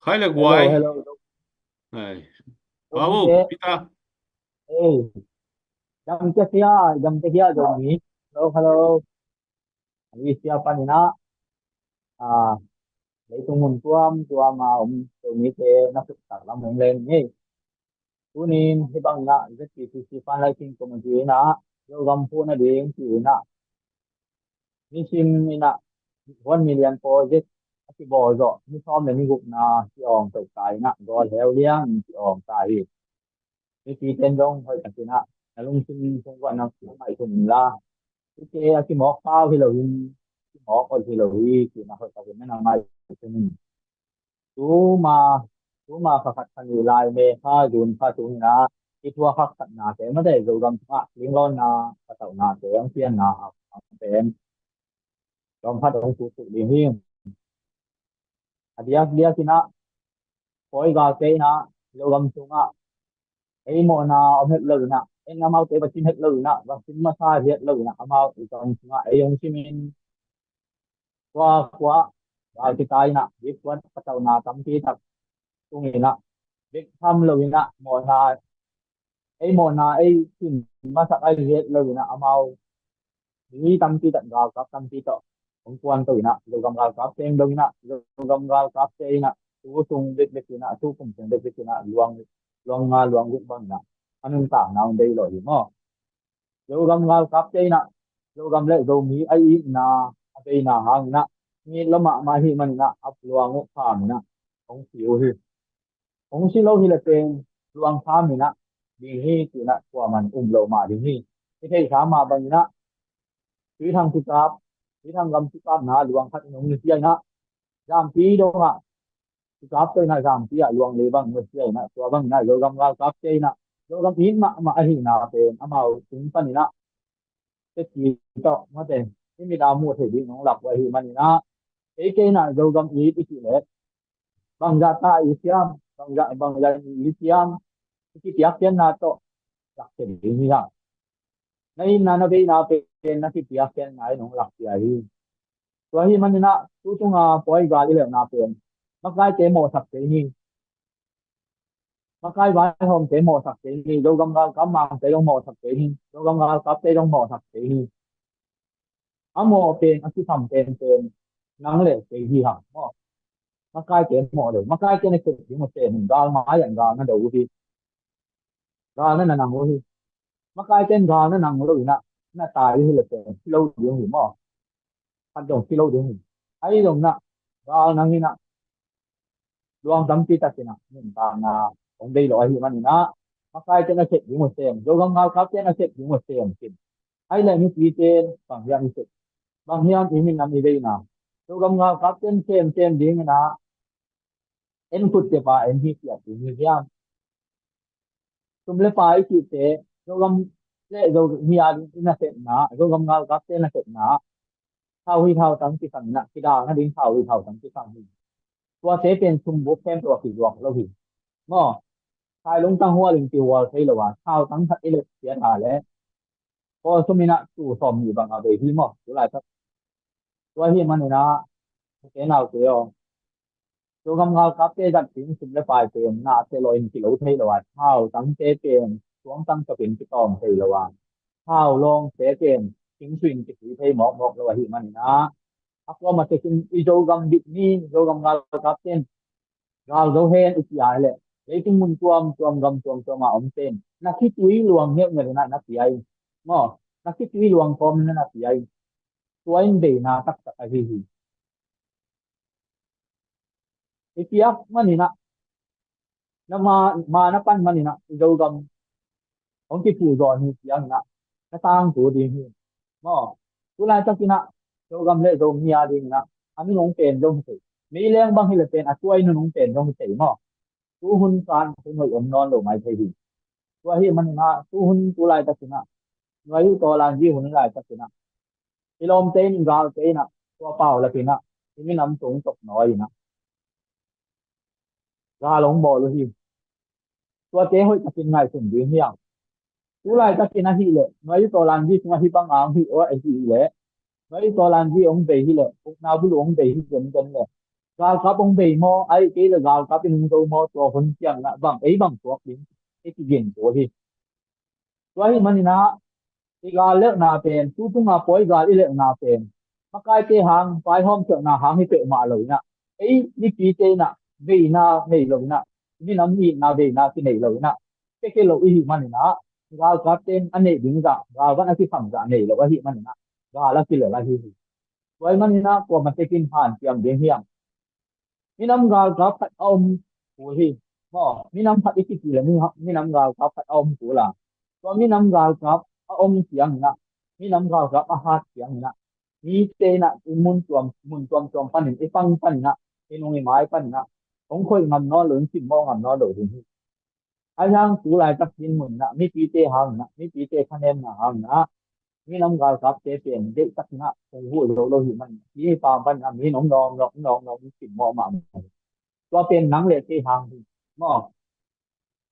khai le guai Hello. ai Đúng babu thế. pita Ê, jam kia rồi nhỉ? Hello. Ini siapa nih nak? À, lấy tung hồn tua mà ông tôi nghĩ thế nó phức tạp lắm ông lên nhỉ? Tôi nhìn thì bằng nạ rất chỉ fan lại tin của mình gì nạ, rồi gam phu na điên chỉ nạ, ni sim ni nạ, 1 million project thì bỏ rồi, ni xong này ni gục na, chỉ ông tự tài nạ, rồi theo liang chỉ ông tài ni chỉ tên dong thôi chẳng nạ, là lung sinh xung quanh nó mày cùng la. Cái mỏ phao thì là cái mỏ còn thì là thì nó phải tập cái nào mai cho mình chú mà chú mà phải phát hành lại mê pha dùn pha chú na cái thua khắc sẵn na thế mà để rồi gầm à liên lon na bắt đầu na thế ông tiên na thế gầm phát ông phụ phụ đi hiên dia dia kina koi ga ke na lo gam sunga ấy mò na ông hết lời na em na mau tế và xin hết lời na và xin massage hết lời na mau trong sunga ấy ông xin mình qua qua vào cái tay na biết quan bắt đầu na tâm trí tập tung na biết thăm lời na mò na ấy xin massage ấy hết lời na mau ni tâm trí tận vào các tâm trí to ông quan tôi na rồi gam vào các tên đông na rồi gam vào các tên na tu tung biết biết na tu cũng biết biết na luang luang nga luang biết bang na anong tang na đây rồi mo rồi gam vào các tên na rồi gam lại rồi mi ấy na đây na hang na ni lama ma hi man na ap luang ngok pham na ông siêu hi ông siêu lâu hi là tên luang pham ni na đi hi tu na qua man lâu mà đi hi cái thằng mà bằng na thủy thằng tikap thủy thằng gam tikap na luang khat nong ni sia na jam pi do ha tikap tôi na jam pi a luang le bang ni sia na tua bang na rồi gam vào các tên na rồi gam hin mà hi na tên amao tung pan ni na cái gì đó mà tên cái mi đào mua thì đi nó lọc vậy mà na cái này rồi gam ý cái gì đấy bằng giá ta Islam bằng giá Islam cái tiap tiền na to lạc tiền như thế này na bị na pe na cái tiap tiền này nó lạc tiền rồi mà na tu tung poi gali le na tiền mắc cái chế mồ sập cái gì mắc cái vài hôm chế mồ sập cái gì rồi gam gam cắm mang chế trong mồ sập cái gì rồi gam gam cắm chế trong mồ sập cái gì mồ tiền cái thầm tiền năng lệ cái gì hả mắc cái chế mồ được mắc cái chế này cái một tiền mình gal má dạng gal nó đầu đi gal nó là nằm đi mắc cái trên gal nó nằm ở đâu nó tài đi là tiền lâu đường gì mà ăn đồng lâu đường gì ấy đồng nè gal năng như nè luang tâm trí ta nè mình bằng ông đây loại gì mà nè mắc cái trên nó chết đi một tiền rồi gam gal cắm trên nó chết đi một tiền ấy là những cái tên bằng dạng như bằng hiền thì mình làm gì đây nào rồi gam gal cắm trên xem đi nè em phút tiếp à em hít ya thì như thế tum le pai ki te rồi gam le rồi hiya đi na te na rồi gam gal cắm trên là te na thao hi thao tăng cái phần nè cái đào nó đến thao hi thao tăng cái phần hi tua thếเป็นชุมบุกแคมตัวกี่ดวงเราหิมอทายลงตั้งหัวลิงติวใช่หรือว่าข้าวตั้งทัดเอเล็กเสียทาแล้วพอสมินะตู่สมอยู่บางเอาไปที่มอตัวไรครับตัวที่มันเนี่ยนะเจ้าเอาเสียตัวกำลังกับเจ้าจัดถึงสิบและปลายเป็นน่าเจริญกิโลเทหรือว่าข้าวตั้งเจ้าเป็นช่วงตั้งจะเป็นกิตอมเทหรือว่าข้าวลงเจ้าเป็นทิ้งสิ่งกิจเทหมอกหรือว่าหิมันนะako matikin izogam bitni izogam gal kapten gal do hen ikiale leitung mun tuam gam tuam ma omten nakitui luang hep ngel na piai mo nakitui luang kom na piai tuain be na tak tak hi ikiak manina na ma na pan manina izogam ong ki pu zon hi piang na tang tu di hi mo tulai takina rồi gam lệ rồi mía đi nè anh nông tiền trong thị mỹ lên bằng hi là tiền à tôi nó nông tiền trong thị mà tu hun san tu người ôm non đồ mày thấy gì tôi hi mình na tu hun tu lại tất nè người to làm gì hun lại tất nè thì lom tên gal tên nè tôi bảo là tiền nè thì mình nắm xuống tục nói nè ra lông bò luôn hi tôi tế hội tất ngày chuẩn bị nhiều tu lại tất nè hi lệ người to làm gì chúng hi bằng áo hi ở gì lệ mấy to làm gì ông về hi lệ ông nào biết ông về hi gần gần lệ gal cáp ông về mò ấy cái là gal cáp bên đâu mò to hơn chẳng là bằng ấy bằng tuổi đến cái chuyện của hi vậy mình na cái gal lệ na tiền tu tung poi gal lệ na tiền mà cái hàng phải hôm trước hàng hi tệ mà rồi nè ấy đi phí tệ nè về này rồi nè đi nắm gì về cái này rồi nè cái lỗi hi mình gal cáp tiền anh này đứng ra gal vẫn là cái phẩm giá này là cái hi mình gala kilo la hi toy manina ko matekin han tiam ding hiam minam gal ka phat om pu hi mo minam phat ikiti la minam gal ka phat om pu la to minam gal ka om tiang na minam gal ka a hat tiang na ni te na mun tuam pan ni pang pan na inong mai pan na ong khoi ngam no lun sim mo ngam no do hi ai hang tu lai tak tin mun na mi pi te hang na mi pi te khanem na hang na mi nam gal kap te pen de tak na kong hu lo hi man mi pa ban na mi nom mi sin mo ma to pen nang le te hang mo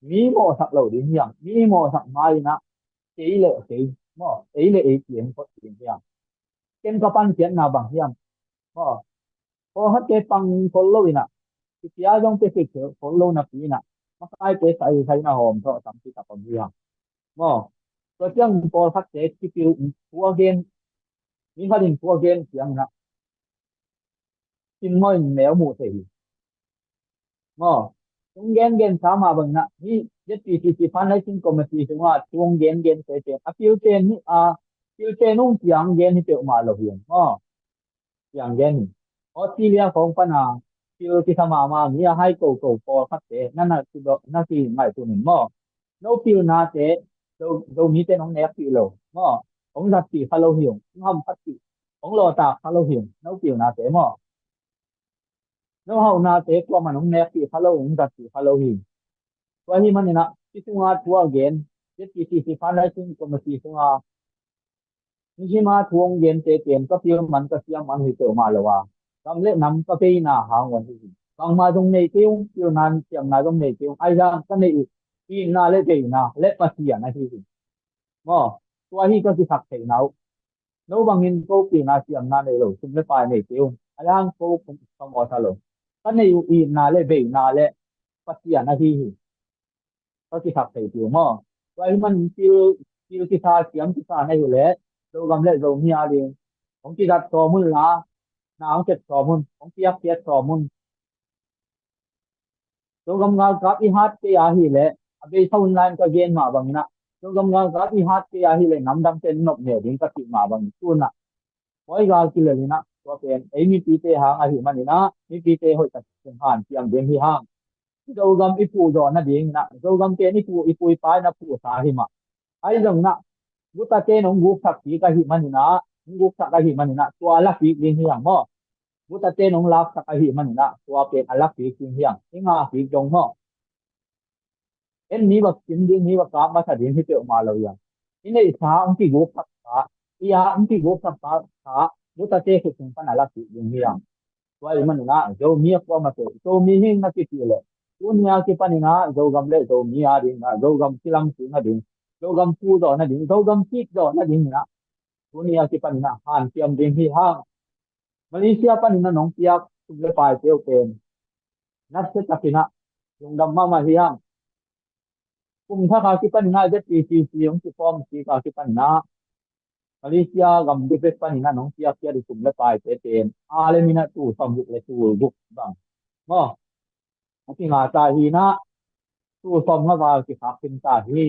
mi mo sak lo din yang mi mo sak mai na te le te mo te le e tien ko tien yang ken ka pan tien na bang yang mo ko hat ke pang ko lo ina ti pia jong te ke ko lo na pi na ma kai te sai na hom tho tam ti ta pang yang mo to chang ko phát te ti pi pu again mi ha din pu again yang na tin moi neo mu te mo tung gen sama bang na ni jet PCC fundraising committee sunga tung gen te appeal ten ni appeal ten nung tiang gen ni pe ma lo hian mo tiang gen ni Australia kong pa na appeal ki sama ma ni hai ko khat te na na ti do na ti ngai tu ni mo no appeal na te do mi te nong ne appeal lo mo ong da ti hello hiu ngam phat ti ong lo ta hello hiu no appeal na te mo no hau na te ko ma nong ne ti hello ong da ti hello hiu Wahi manina kisunga tua again just PCC fundraising committee sunga nijima tuong gen te ken ka pil man ka siam man hi to malawa kamle nam ka pe na hang wan hi bang ma dong nei tiu pil nan siam na dong nei tiu ai jang ka nei i na le te na le pa sia na hi mo tua hi ka ki thak te nau no bangin ko pi na siam na nei lo sum le pa nei tiu ayang ko ka mo tha lo ka nei i na le be na le pa sia na hi có cái thật thầy tiểu mà vậy mình tiêu tiêu cái thà kiếm cái thà này rồi lẽ đâu làm lẽ rồi nhà đi ông chỉ đặt trò mun là nào chết trò mun ông tiếc trò mun đâu gam ngal gặp i hát cái hi lẽ bây sau online cái game mà bằng nè đâu gam ngal gặp i hát cái hi lẽ nắm đăng trên nộp nhẹ đến cái chuyện mà bằng tuôn nè mỗi gal cái lẽ nè có tiền ấy mi pt hàng hi mà nè mi pt hội tập sinh hàn tiệm đến hi hàng dâu gam ipu do na ding na dâu gam te ni ipu pa na pu sa hi ma ai jong na buta te nong gu sak ti ka hi man na gu sak ka hi man na to ala pi ding hi ang mo buta te nong lak sak ka hi man na to pe ala pi ding hi ang inga pi jong mo en ni ba kin ding ni ba ka ma sa ding hi te ma lo ya ine sa ang ki gu sak ka iya ang ki gu sak ka sa buta te ku sung pa na ala pi ding hi ang wai man na jo mi ko ma te to mi hi na ki ti le dunia ki panina zogam le zo mi a ding na zogam silang sing na ding zogam pu do na ding zogam tik do na ding na dunia ki panina han tiam ding hi ha Malaysia panina nong piak le pai teo pen nat se takina yung dam ma hi ha kum tha ka ki panina je PCC yung ki form ki ka ki panina Malaysia gam de pe panina nong piak ya di kum le pai te pen ale mina tu som le tu buk bang mo ki nga ta hi na tu som nga vào ki khak tin ta hi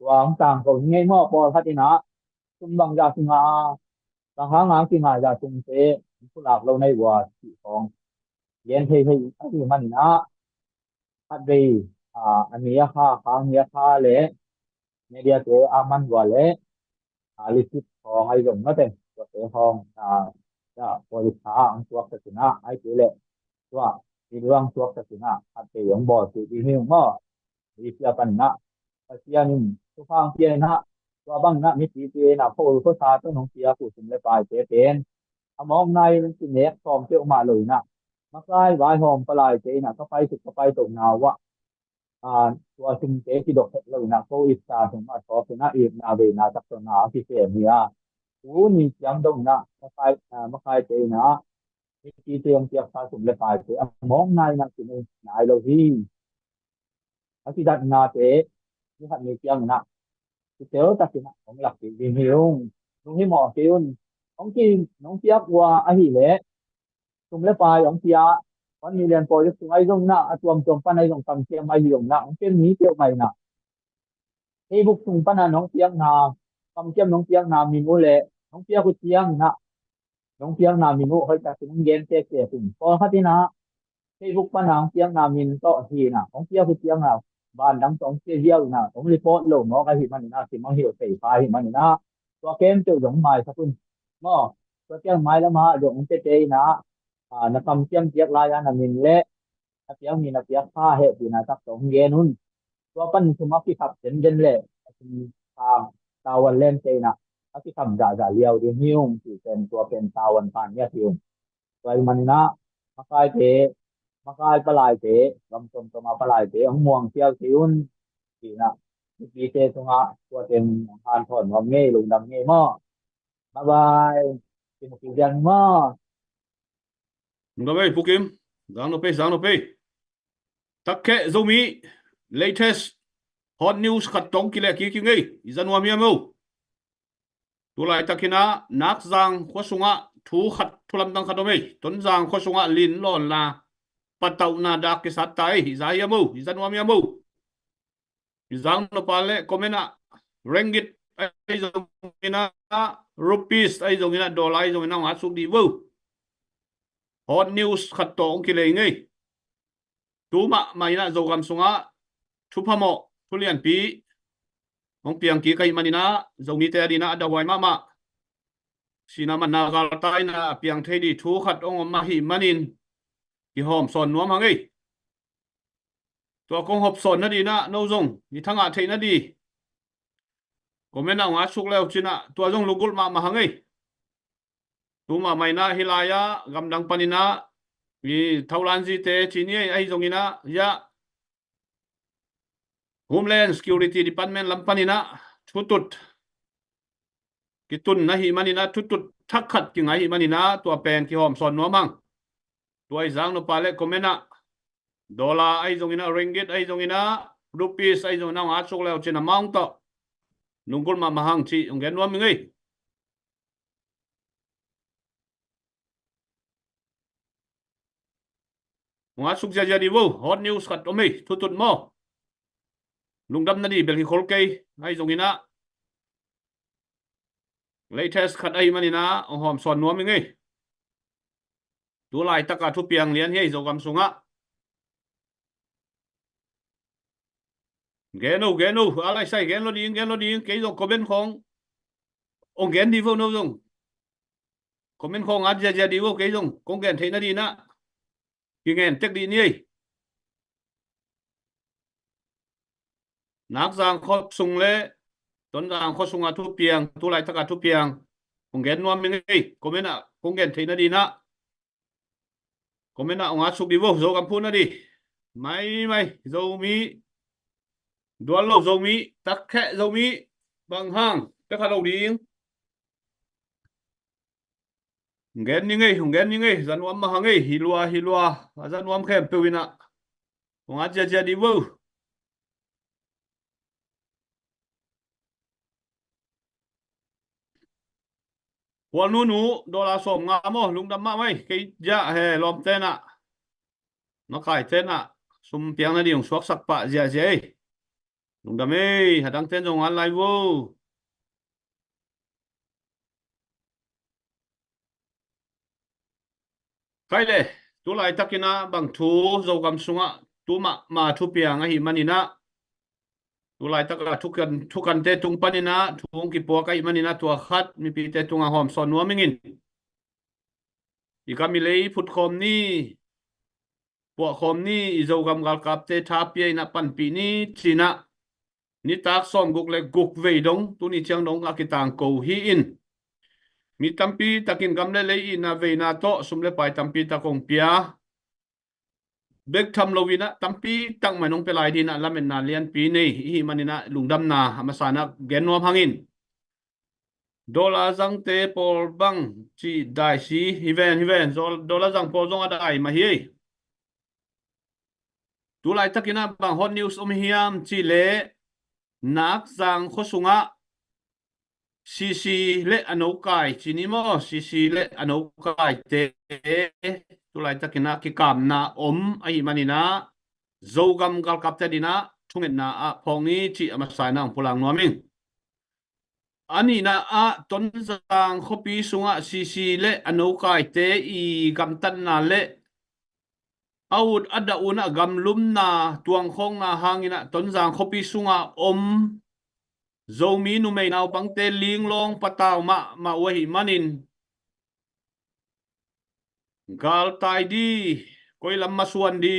wang tang ko ngai mo po phatina tum bang ja singa tang ha ngang ki nga ja tum te ku lak lo nei wa ti kong yen thei thei ai man na at be ania ha nia ha le media te aman wa le ali sit kong ai gom na te ko te hong ja poli sa ang tuak ta sina ai te le tua di ruang tuak ta sina at te yong bo ti di hiu mo di siapan na sianin tu phang pia na tua bang na mi ti te na pho ko sa to nong pia ku sim le pai te ten among nai ti nek som te ma loi na ma kai vai hom palai te na ka pai ka pai to na wa tua sim te ki dok lo na ko isa to ma so te na i na ve na tak to na ki se mi a u ni chiang dong na ma kai te na mi ti te ang pia sa sim le pai te among nai na ti nai lo hi aki dat na te ni hat ni chiang na thì nếu ta chỉ ông lập cái gì nhiều ông hi mò kêu ông kia ông kia qua ai hi lẽ cùng lấy bài ông kia con mi liền coi chúng ai dùng na tuồng tuồng pan ai dùng cầm kia mai dùng na ông kia mí tiêu mày na thì bục tung pan anh ông kia na cầm kia ông kia na mi mua lẽ ông kia có tiếng na ông kia na mi mua hơi ta cũng gen te kia cũng có hết na thì bục pan ông kia na mi to thì na ông kia có tiếng nào ban đăng trong cái riêng na ông report lo nó cái gì mà na thì mang hiểu phải phải mà naตัวเกมตัวหยงไม้สักคนมั่วตัวเกมไม้ละมาหยงเตะนะนักกำเกมเจียกลายนะมินเละนักเปียกมีนักเปียกผ้าเหตุนะตักสองเยนุน tua pan thuma ki khap den le ta tawan len te na aki kham za liao di hiung ti pen tua pen tawan pan ya hiung vậy manina makai palai te gam tom toma palai te ang muang tiao tiun ti na ki te tunga tua ten han thon ngom nge lung dam nge mo bye bye kim ki jan mo Nga bay Pukim Zang no pe takke zomi latest hot news khat tong kile ki ngai izanwa mi mo tulai takina nak zang khosunga thu khat thulam dang khatome ton zang khosunga lin lon la patau na dak ki satai izaya mo izanwa mi mo izang no pale komena ringgit ai zongina rupees ai zongina dollar ai zongina nga suk di wo hot news khat tong kile ngai tuma maina zogam sunga thupamo thulian pi ong piang ki kai manina zomi te adina adawai mama sina man na gal tai na piang thei di thu khat ong ma hi manin ki hom son nuam hangai to kong hop son na di na no zong ni thanga thei na di komena nga suk leo china to zong lugul ma hangai tuma maina hilaya gamdang panina wi thaulan ji te chini ai zongina ya Homeland Security Department lampanina thutut kitun na hi manina thutut thakhat ki ngai manina to pen ki hom son nomang tuai zang no pale komena dollar ai zongina ringgit ai zongina rupees ai zongina nga chok leo chen amount to nungkul ma mahang chi ungen nom ngai nga suk ja di wo hot news khat omi thutut mo lungdam na di bel ki khol kai ai zongina latest khat ai manina ong hom son nom ngai tu lai taka thu piang lian hei zogam sunga genu alai sai gen lo ding ke zo comment khong ong gen di vo no zong comment khong at ja di vo ke zong kong gen thei na di na ki ngen tek di ni nak zang khop sung le ton zang kho sunga thu piang tu lai taka thu piang ong gen nom ngai comment a kong gen thei na di na comment a ong a suk di vo zo kam phun na di mai zo mi dual lo zo mi tak khe zo mi bang hang te kha lo ding ngen ni ngai zanwam ma hangai hilua zanwam khem pewina ong a ja di vo Wal nu dola som nga mo lungdam ma mai ke ja he lom tena nó khai tena sum piang na diong suak sak pa ja lungdam hadang ten jong an lai wo kai le tu lai takina bang thu zo gam sunga tu ma thu piang a hi manina tu lai taka thukan te tung panina thung ki po kai manina tua khat mi pi te tunga hom son nuamingin ikami lei phut khom ni po khom ni zo gam gal kap te tha pi na pan pi ni china ni tak som guk le guk vei dong tu ni chang dong akitang ko hi in mi tampi takin gamle lei na vei na to sumle pai tampi takong pia bek tham lowina tampi tang manong pelai din alamen na lian pi nei hi manina lungdam na amasana genwam hangin dola zang te por bang chi dai si hiven dola zang por zong adai ma hi tu lai takina bang hot news hiam chi le nak zang khosunga sisi le anokai chini mo sisi le anokai te tu lai takina ki kam na ai manina zogam gal kap te dina thungen na a phongi chi amasana pulang noming ani na a ton zang khopi sunga sisi le anokai te I gam tan na le out ada una gam lum na tuang khong na hangina ton zang khopi sunga zomi nu mei naw pang te ling long pataw ma wahi manin gal tai di koi lam masuan di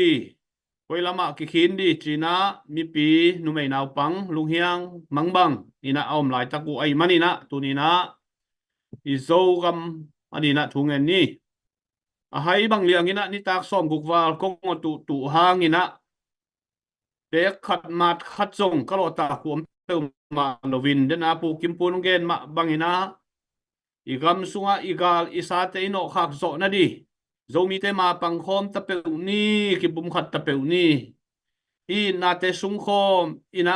koi lama ki khin di china mi pi nu mei naw pang lung hiang mang bang ina om lai taku ai manina tunina i zo gam anina thungen ni a hai bang liang ina ni tak som gukwal kong tu hang ina te khat mat khat song kalota kum pe ma lovin den apu kimpun gen ma bangina igam sunga igal isate ino khak zo na di zomi te ma pang khom ta pe ni ki bum khat ta pe ni i na te sung khom ina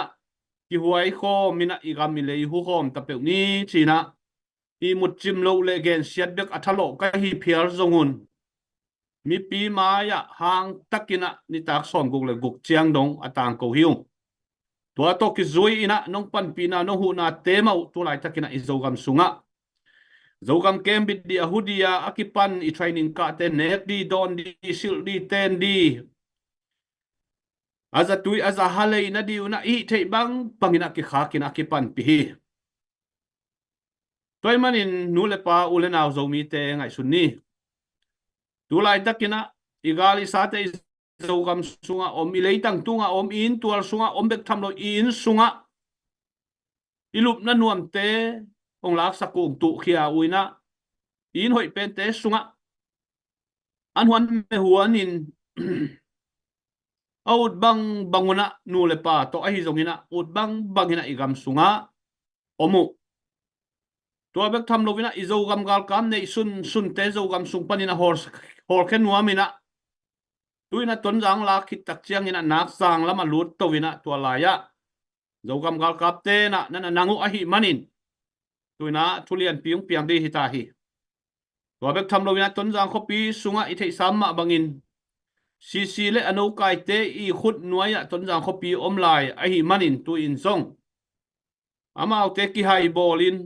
ki huai khom mina igam mi le hu khom ta pe ni china i mut chim lo le gen siat bek athalo ka hi phiar zongun mi pi ma ya hang takina ni tak som guk le guk chiang dong atang ko hiu tua to ki zui ina nong pan pi na no hu na te mau tu lai takina i zogam sunga zogam kem bit di ahudia akipan i training ka te nek di don di sil di ten di aza tui aza hale ina di una i thei bang pangina ki kha kina akipan pi hi toy manin nule pa ule naw zomi te ngai sunni tu lai takina igali sa te zogam sunga om i leitang tunga om in tual sunga om bek thamlo in sunga ilup na nuam te ong lak sakung tu khia uina in hoi pen te sunga an huan me huanin out bang banguna nu le pa to ahi zongina ut bang bangina igam sunga omu to bek tham lovina izo gam gal kam nei sun te zo gam sung panina hor khen nuamina tuina ton jang la khit tak chiang ina nak sang lama lut to wina to laya zo gam gal kap te na nana nangu ahi manin tuina thulian piung piang di hita hi to bek tham lovina ton jang khopi sunga i thei samma bangin si le anu kai te i khut nuaya ton jang khopi om lai ahi manin tu in song amau te ki hai bolin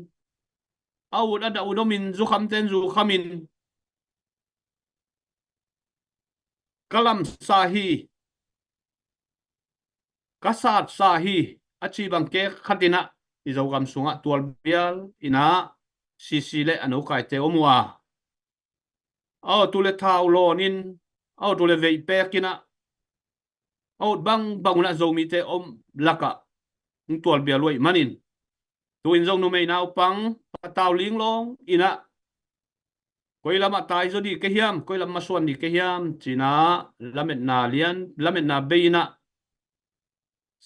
au da udomin zu kham ten zu khamin kalam sahi kasat sahi achi bang ke khatina izogam sunga tual bial ina si le anu kai te omwa au tu le thau lonin au tu le vei pekina au bang banguna zomi te om laka tual bial loi manin tu in zong nu mei nau pang tao ling long ina koi lama tai zo di ke hiam koi lama suan di ke hiam china lamet na lian lamet na beina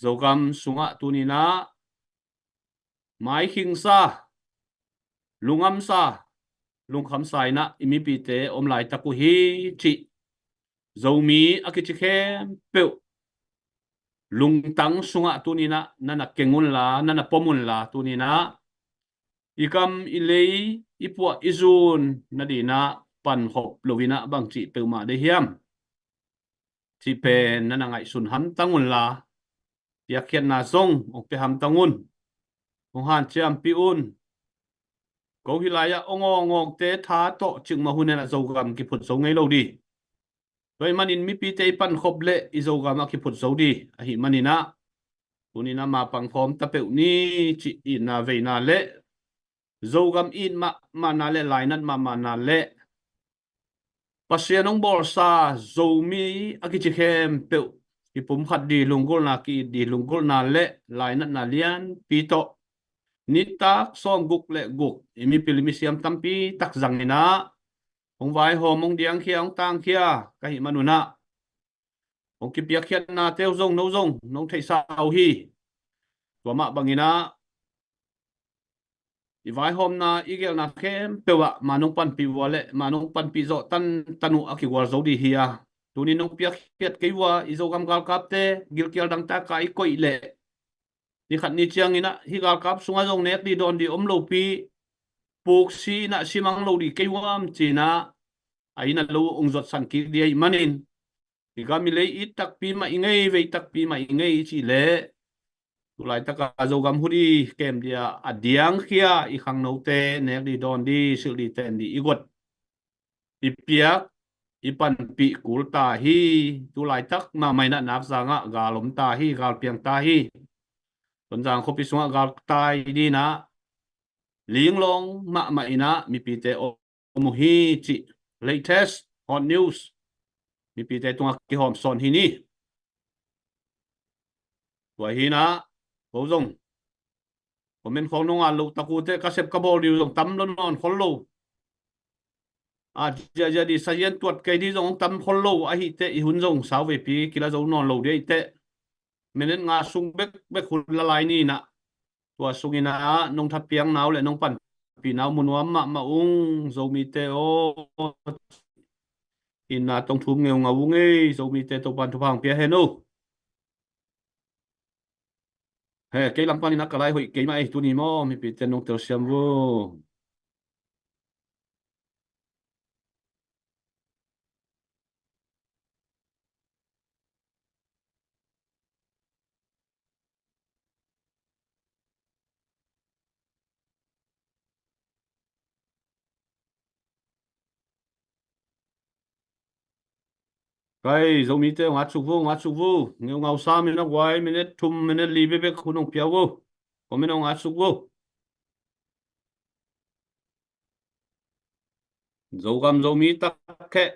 zogam sunga tunina mai khing sa lungam sa lungkham sai na imi pi te om lai taku hi chi zomi akichi khem pe lungtang sunga tunina nana kengun la nana pomun la tunina ikam ilei ipua izun nadina pan hop lovina bang chi peuma de hiam chi pen nana ngai sun ham tangun la ya khian na zong ok pe ham tangun ong han chiam pi un ko hilaya ongong te tha to ching ma hunena zogam ki phut zo ngei lo di toy manin mi pi te pan khop le izogam ki phut zo di a hi manina tunina ma pang khom ta pe ni chi ina veina le zogam in ma na le lainat ma na le pasianong borsa zomi akichi khem pe ipum khat di lungkol na ki di lungkol na le lainat na lian pito nitak som guk le guk imi pilimi siam tampi tak zangina ong vai ho mong diang khia ong tang khia ka hi manuna ong ki pia khiat na teu zong no zong nong thei sao hi wama bangina i vai hom na igel na khem pewa manung pan pi wale manung pan pi zo tanu aki war zo di hia tuni nong pia khiat keiwa izo gam gal kap te gil kial dang ta kai koi le ni khat ni chiang ina hi gal kap sunga jong nek di don di om lo pi puk si na simang lo di keiwam china aina lo ong zot san ki di ai manin i gami le i tak pi ma ingei ve tak pi ma ingei chi le tulai taka zogam hudi kem dia adiang khia i khang no te nek di don di sil di ten di igot i piak i pan pi kul ta hi tulai tak ma mai na nak zanga galom ta hi gal piang ta hi ton jang khopi sunga gal tai di na linglong ma ina mi pi te omu hi chi latest hot news mi pi te tunga ki hom son hi ni tua hi na bố rồng mình không nông ăn lục taku te kasep kabol điều rồng tắm luôn non khol lâu giờ đi xây dựng tuột cái đi rồng tắm khol lâu hi te i hun rồng sao về pi kila rồng non lâu đấy te mình ngã sung bek bek hun la lai ni na tua sung ina nông tháp piang nào lại nông pan pi nào muốn mà dầu mi te o ina tông thu nghèo ngầu nghe dầu mi te to pan thu phang pia heno cái làm pan ina cái lại hội cái mai tu ni mo mi pi te nông tel siam vô cái dầu mi te ngắt suk vô nghèo ngầu sa mình nó quay mình thum mình li bê bê khu nông piao vô có mình ngắt suk vô dầu gam dầu mi tắc kệ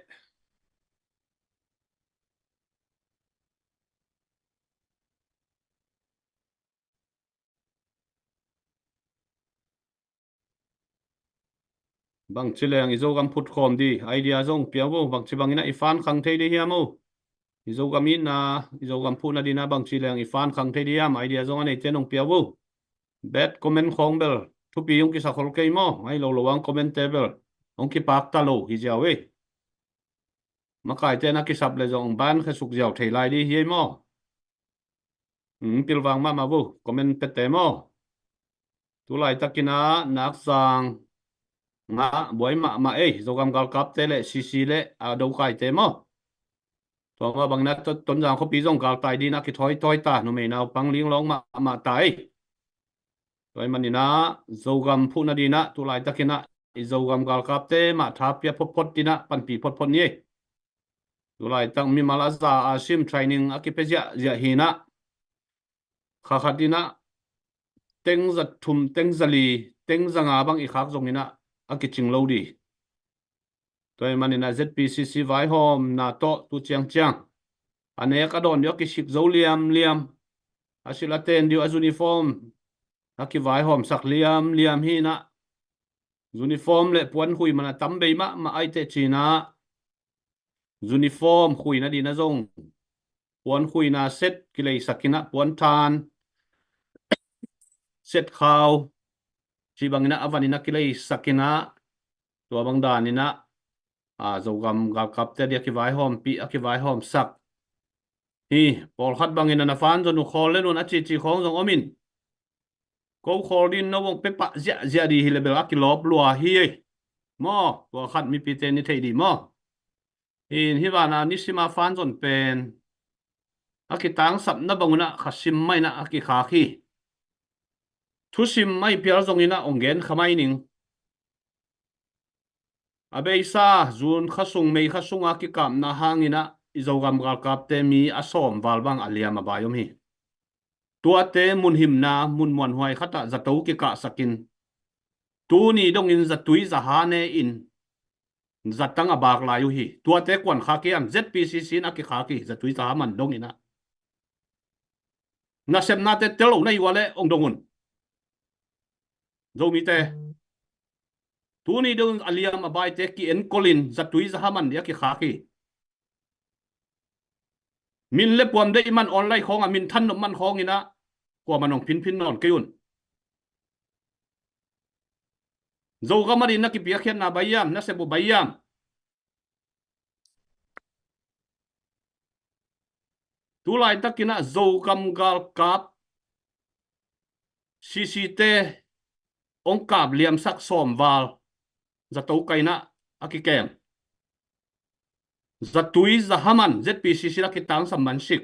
bằng chỉ là cái dầu gam phút khom đi idea dòng piao vô bằng chỉ bằng cái này fan khăng thấy đi hiam ô dầu gam in na dầu gam phút na đi na bằng chỉ là cái fan khăng thấy đi hiam idea dòng anh ấy tên nông piao vô bet comment khong bel thu pi yung ki sa khol kay mo ay lo lowang comment table ông ki pak ta lo hi jaw we makai te na ki sap le jong ban khe suk jaw thei lai đi hi mo pil wang ma vu comment pe te mo tu lai takina nak sang nga boy ma e zogam gal kap te le si le a do kai te mo to ma bang na ton jang ko pi jong gal tai đi na ki thoi ta no me naw pang ling long ma tai rồi mình na dầu phụ na đi na tu lại ta kia na dầu gal cáp te mà tháp ya phốt đi na pan pi phốt nhé tu lại tăng mi malaza asim training akipeja ja hi na kha đi na teng giật thum teng zali teng zanga bang i khak zong ina akiching lo đi rồi mình na ZPCC vai hom na to tu chiang ane ka don yo ki shik zo liam asila ten dio uniform aki vai hom sak liam hi na uniform le puan hui mana tambe ma ai te china uniform hui na di na zong puan hui na set kilei sakina puan than set khaw chi bangina avanina kilei sakina to bang danina zogam gal kap te dia ki vai hom pi aki vai hom sak hi pol khat bangina na fan zonu khol le nun chi khong zong omin ko khol din no wong pe pa zia di hi le bel akilop lua hi mo to khat mi pi te ni thei di mo in hi wana nisima fan zon pen aki tang sap na banguna khasim mai na aki kha khi thusim mai pial zongina ongen khamai ning abeisa zun khasung mei khasunga ki kam na hangina izogam gal kap te mi asom walbang aliam abayom hi tuate mun himna mun mon huai khata zato ki ka sakin tu ni dong in zatui zahane in zatang abak la yu hi tuate kwan kha ki am ZPCC na ki kha ki zatui zahaman dong ina na sem na te telo na iwale ong dongun zo mi te tu ni dong aliam abai te ki en kolin zatui zahaman ya ki kha ki min le puam de iman online khong a min than no man khong ina kwa manong pin non kayun zo ga mari na ki pia khen na bayam na se bo bayam tu lai takina zo kam gal kap CCT ong kap liam sak som wal zato kaina akikem zatui zahaman ZPCC la kitang samman sik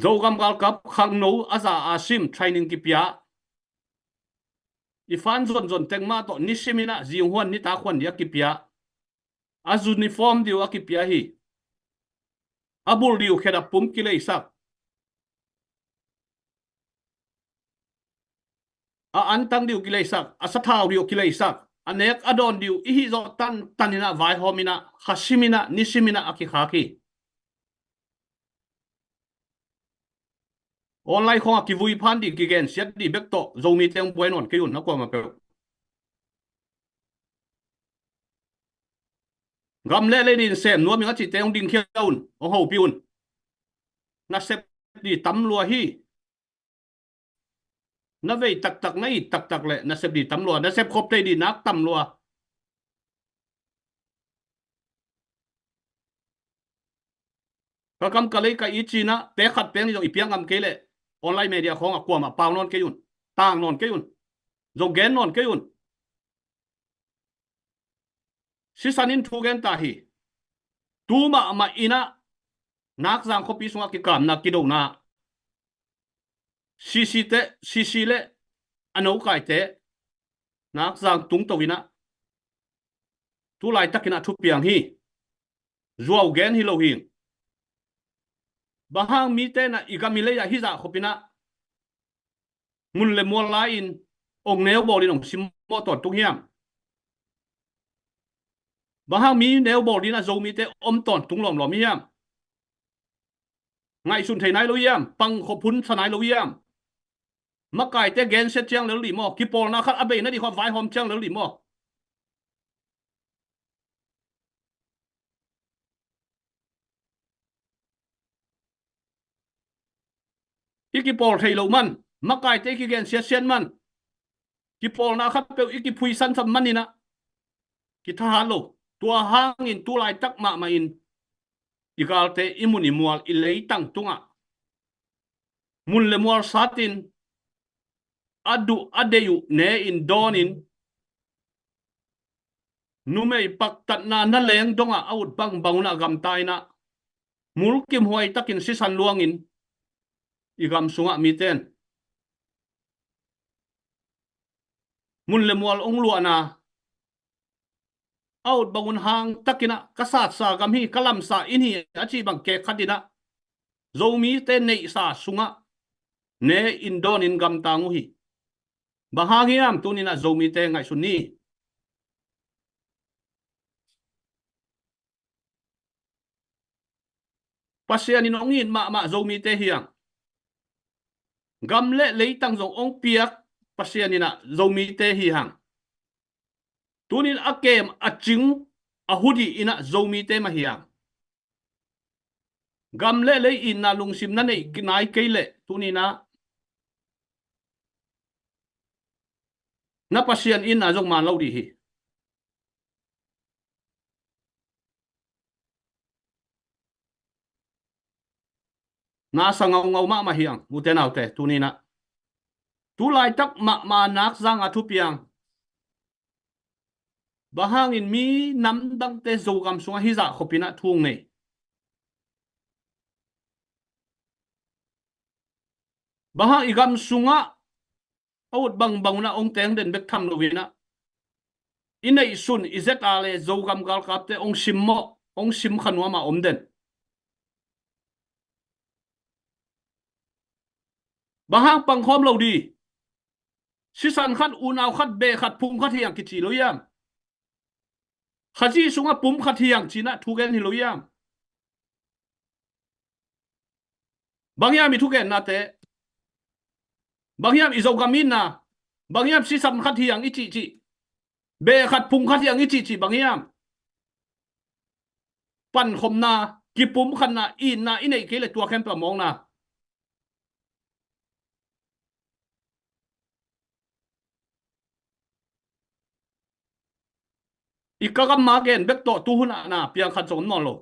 zogam gal kap khang no aza asim training ki pia ifan zon tengma to nisimina jinghuan ni ta khwan dia ki pia uniform diu akipia hi abul diu kheda pum kilei sak antang diu kilei sak asathau diu kilei sak anek adon diu ihi zo tanina vai homina khashimina nisimina aki khaki online không à ki vui phan đi ki gen siết đi bek to zo mi teng boi non ke yun na ko ma pe gam le le din sem nuam mi chi teng ding khiaun o ho piun na sep đi tắm lùa hi na vei tak tak na i tak tak le na sep đi tắm lùa na sep khop te đi nak tắm lùa ka kam ka le ka i chi na te khat peng ni jong i piang am ke le online media khong a kwa ma paw non ke yun tang non ke yun zo gen non ke yun si sanin thu gen ta hi tu ma ina nak jang khopi sunga ki kam na ki do na si le ano kai te nak jang tung to ina tu lai takina thu piang hi zuaw gen hi lo hi bahang mi te na igamile ya hi za khopina mun le mo la in ong neo bo din ong sim mo to tung hiam bahang mi neo bo din na zo mi te om ton tung lom lom hiam ngai sun thei nai lo yam pang kho phun sanai lo yam makai te gen set chang le li mo ki pol na khat abe na di kho vai hom chang le li mo iki pol thei lo man makai te ki gen set sen man ki pol na khat pe iki phui san sam man ni na ki tha lo tua hang in tu lai tak ma in igal te imun imual ilei tang tunga mun le mual satin adu adeyu ne in donin numei pak tat na leng donga out bang banguna gam taina mulkim huai takin sisan luangin igam sunga miten mun le mual ong luana out bangun hang takina kasat sa gam hi kalam sa in hi achi bang ke khadina zomi te nei sa sunga ne in donin gam tangu hi bahagiam tunina zomi te ngai sunni pasian in ongin ma zomi te hiang gam le leitang zong ong piak pasian ina zomi te hi hang tunin akem aching ahudi ina zomi te ma hiang gam le in na lungsim na nei kinai keile tunina na pasian in na jong man lo di hi na sangau ngau ma hiang muten autte tunina tu lai tak ma nak zang athu piang bahangin mi nam dang te zo gam sunga hi za khopina thung nei bahang igam sunga out bang banguna ong teng den bek tham lovina inei sun izet ale zo gam gal kapte ong simmo ong sim khanwa ma omden bahang pang khom lo di sisan khat unaw khat be khat phum khat hiang ki chi lo yam khaji sunga pum khat hiang china thugen hi lo yam bangyam mi thugen na te bangyam izo gamin na bangyam sisam khat hiang ichi chi be khat phum khat hiang ichi chi bangyam pan khom na ki pum khan na in na inei ke le tua khem pa mong na ikagam ma gen bek to tu huna na piang khat zon non lo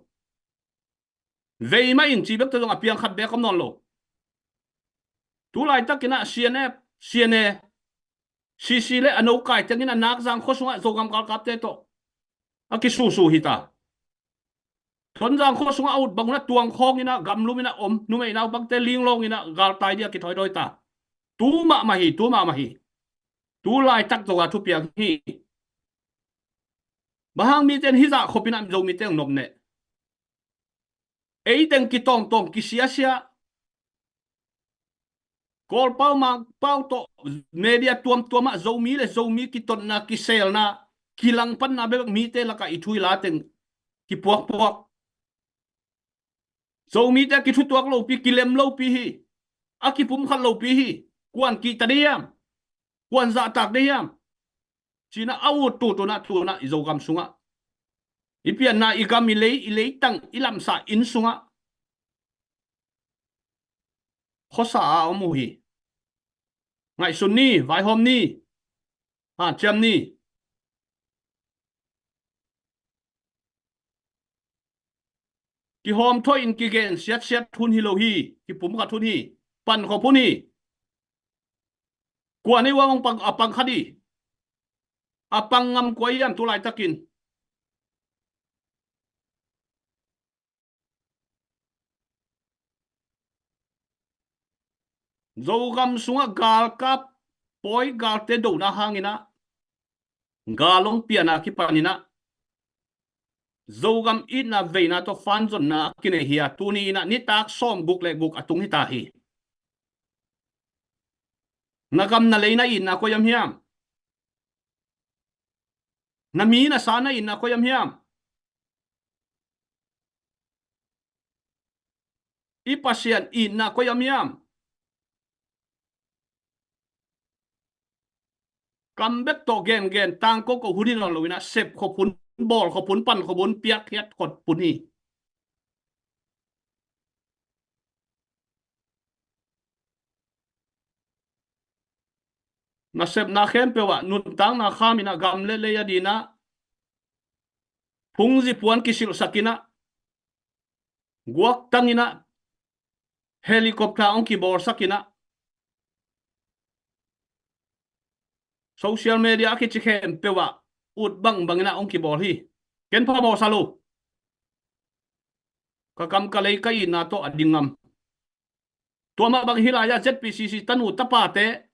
vei ma in chi bek to nga piang khat be kam non lo tu lai takina cne cc le ano kai tengina nak jang kho sunga zogam kal kap te to aki su hita thon jang kho sunga out bangna tuang khong ina gam lumina om numei naw bang te ling long ina gal tai dia ki thoi doi ta tu ma hi tu lai tak to ga thu piang hi bahang mi ten hiza khopina zo mi teng nom ne ei teng ki tong ki sia kol pau to media tuam ma zo mi ki ton na ki sel na kilang pan na be mi te la ka ithui la teng ki puak zo mi te ki thu tuak lo pi kilem lo pi hi akipum khat lo pi hi kwan ki tadiam kwan za tak diam china awu tu na izogam sunga ipian na igam ilei tang ilam sa in sunga khosa amu hi ngai sun ni vai hom ni ha cham ni ki hom thoi in ki gen siat thun hi lo hi ki pum ka thun hi pan ko puni kwa ni wang pang apang khadi apang ngam ko yam tu lai takin zogam sunga gal kap poi gal te do na hangina galong piana ki panina zogam ina veina to fan zon na kine hiya tuni na ni tak som guk le guk atung hi ta hi nagam na leina ina ko yam hiam na mi na sana ina ko yam hiam i pasien ina ko yam hiam comeback to gen tang ko hunin lo wina sep ko pun bol ko pun pan ko pun piak hiat kot puni na sep na khem pewa nun tang na khamina gamle le ya dina phungji puan kisil sakina guak tangina helicopter on ki bor sakina social media ki chikhem pewa ut bangina on ki bor hi ken pha mo salu ka kam ka lei kai na to adingam to ma bang hilaya ZPCC tanu tapate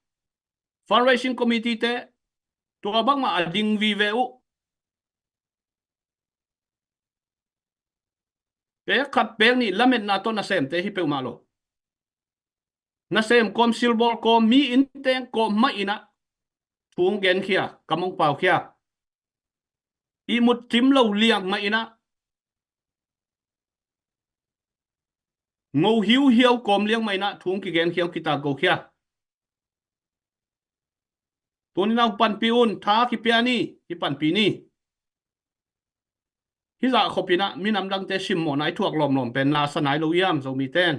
fundraising committee te to bang ma ading vi veu pe khat pe ni lamet na to na sem te hi pe malo na sem kom silbol kom mi in teng kom ma ina thung gen khia kamong pau khia i mut tim lo liang ma ina ngô hiu hiu kom liang mai na thung ki gen khiang kita go khia tuni nang pan piun tha ki piani ki pan pi ni hi za khopina minam dang te sim mo nai thuak lom pen na sanai lo yam zo mi ten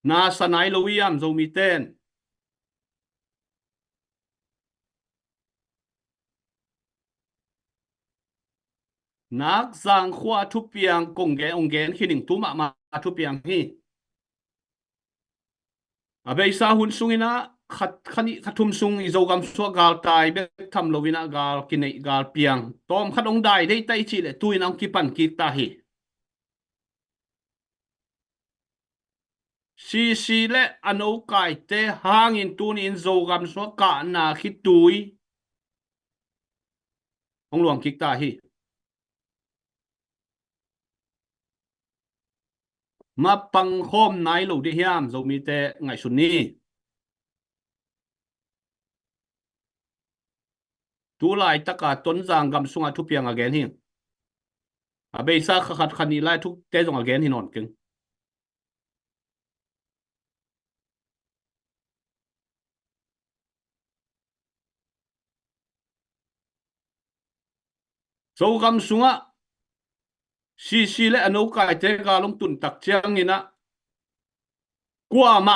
na sanai lo yam zo mi ten nak zang khwa thu piang kong ge ong gen khining tu ma thu piang hi abei sa hun sungina khat khani khathum sung izogam so gal tai be tham lovina gal kinai gal piang tom khat ong dai dei tai chi le tuinang ki pan ki ta hi si le ano kai te hangin tunin zogam so ka na khi tui ong luang ki ta hi ma pang khom nai lo di hiam zo mi te ngai sun ni tu lai taka ton jang gam sunga thu piang again hi abei sa khat khani lai thu te jong again hi non king zo gam sunga si le ano kai te ga long tun tak chiang ina kwa ma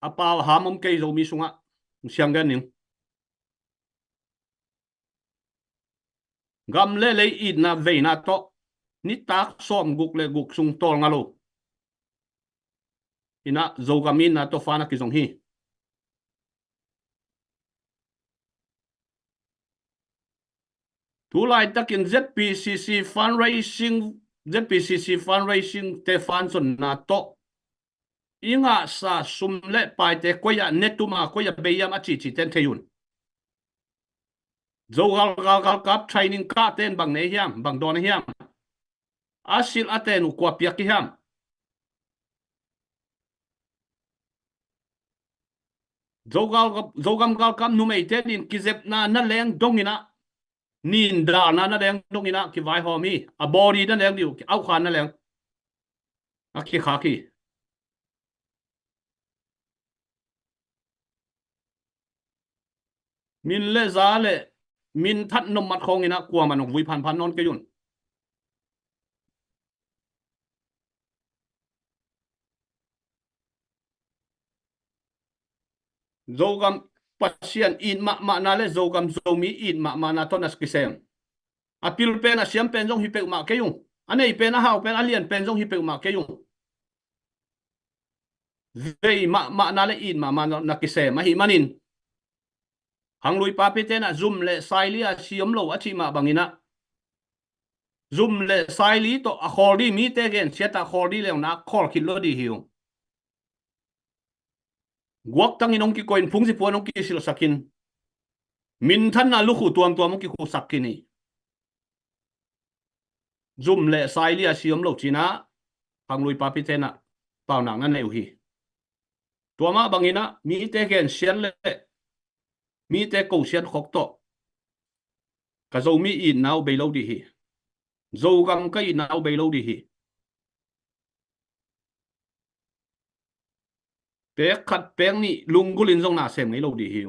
apaw hamom ke zo mi sunga siang gan ning gam le i na ve na to ni tak som guk le guk sung tol ngalo ina zo gamin na to fana ki jong hi tu lai takin ZPCC fundraising te fan son na to inga sa sumle pai te koya netuma koya beyam achi chi ten theyun zo gal kap training ka ten bang ne hiam bang don hiam asil aten kwa piak hiam zogam gal kam numei ten in kizep na leng dongina Nin da na leng dong ina ki vai hom hi a body na leng diu ki au khan na leng a ki kha ki min le za le min that nom mat khong ina kwa man vui phan phan non ke yun zogam pasian in ma na le zogam zomi in ma na to nas ki sem apil pen a siam pen jong hi pe ma ke yung anei pen a hau pen alien pen jong hi pe ma ke yung vei ma na le in ma na ki sem ma hi manin hang lui pa pe ten a zoom le sai li a siam lo a chi ma bangina zoom le sai li to a khordi mi te gen cheta khordi le na khor khil lo di hiu guak tang inong ki coin phung si puanong ki sil sakin min than na lu khu tuam tuam ki khu sakini zoom le sai li a siam lo china hang lui pa pe ten a pau nang na neu hi tuama bangina mi te gen sian le mi te ko sian khok to ka zo mi in nau be lo di hi zo gam ka in nau be lo di hi pe khat peng ni lungulin zong na sem ngai lo di hi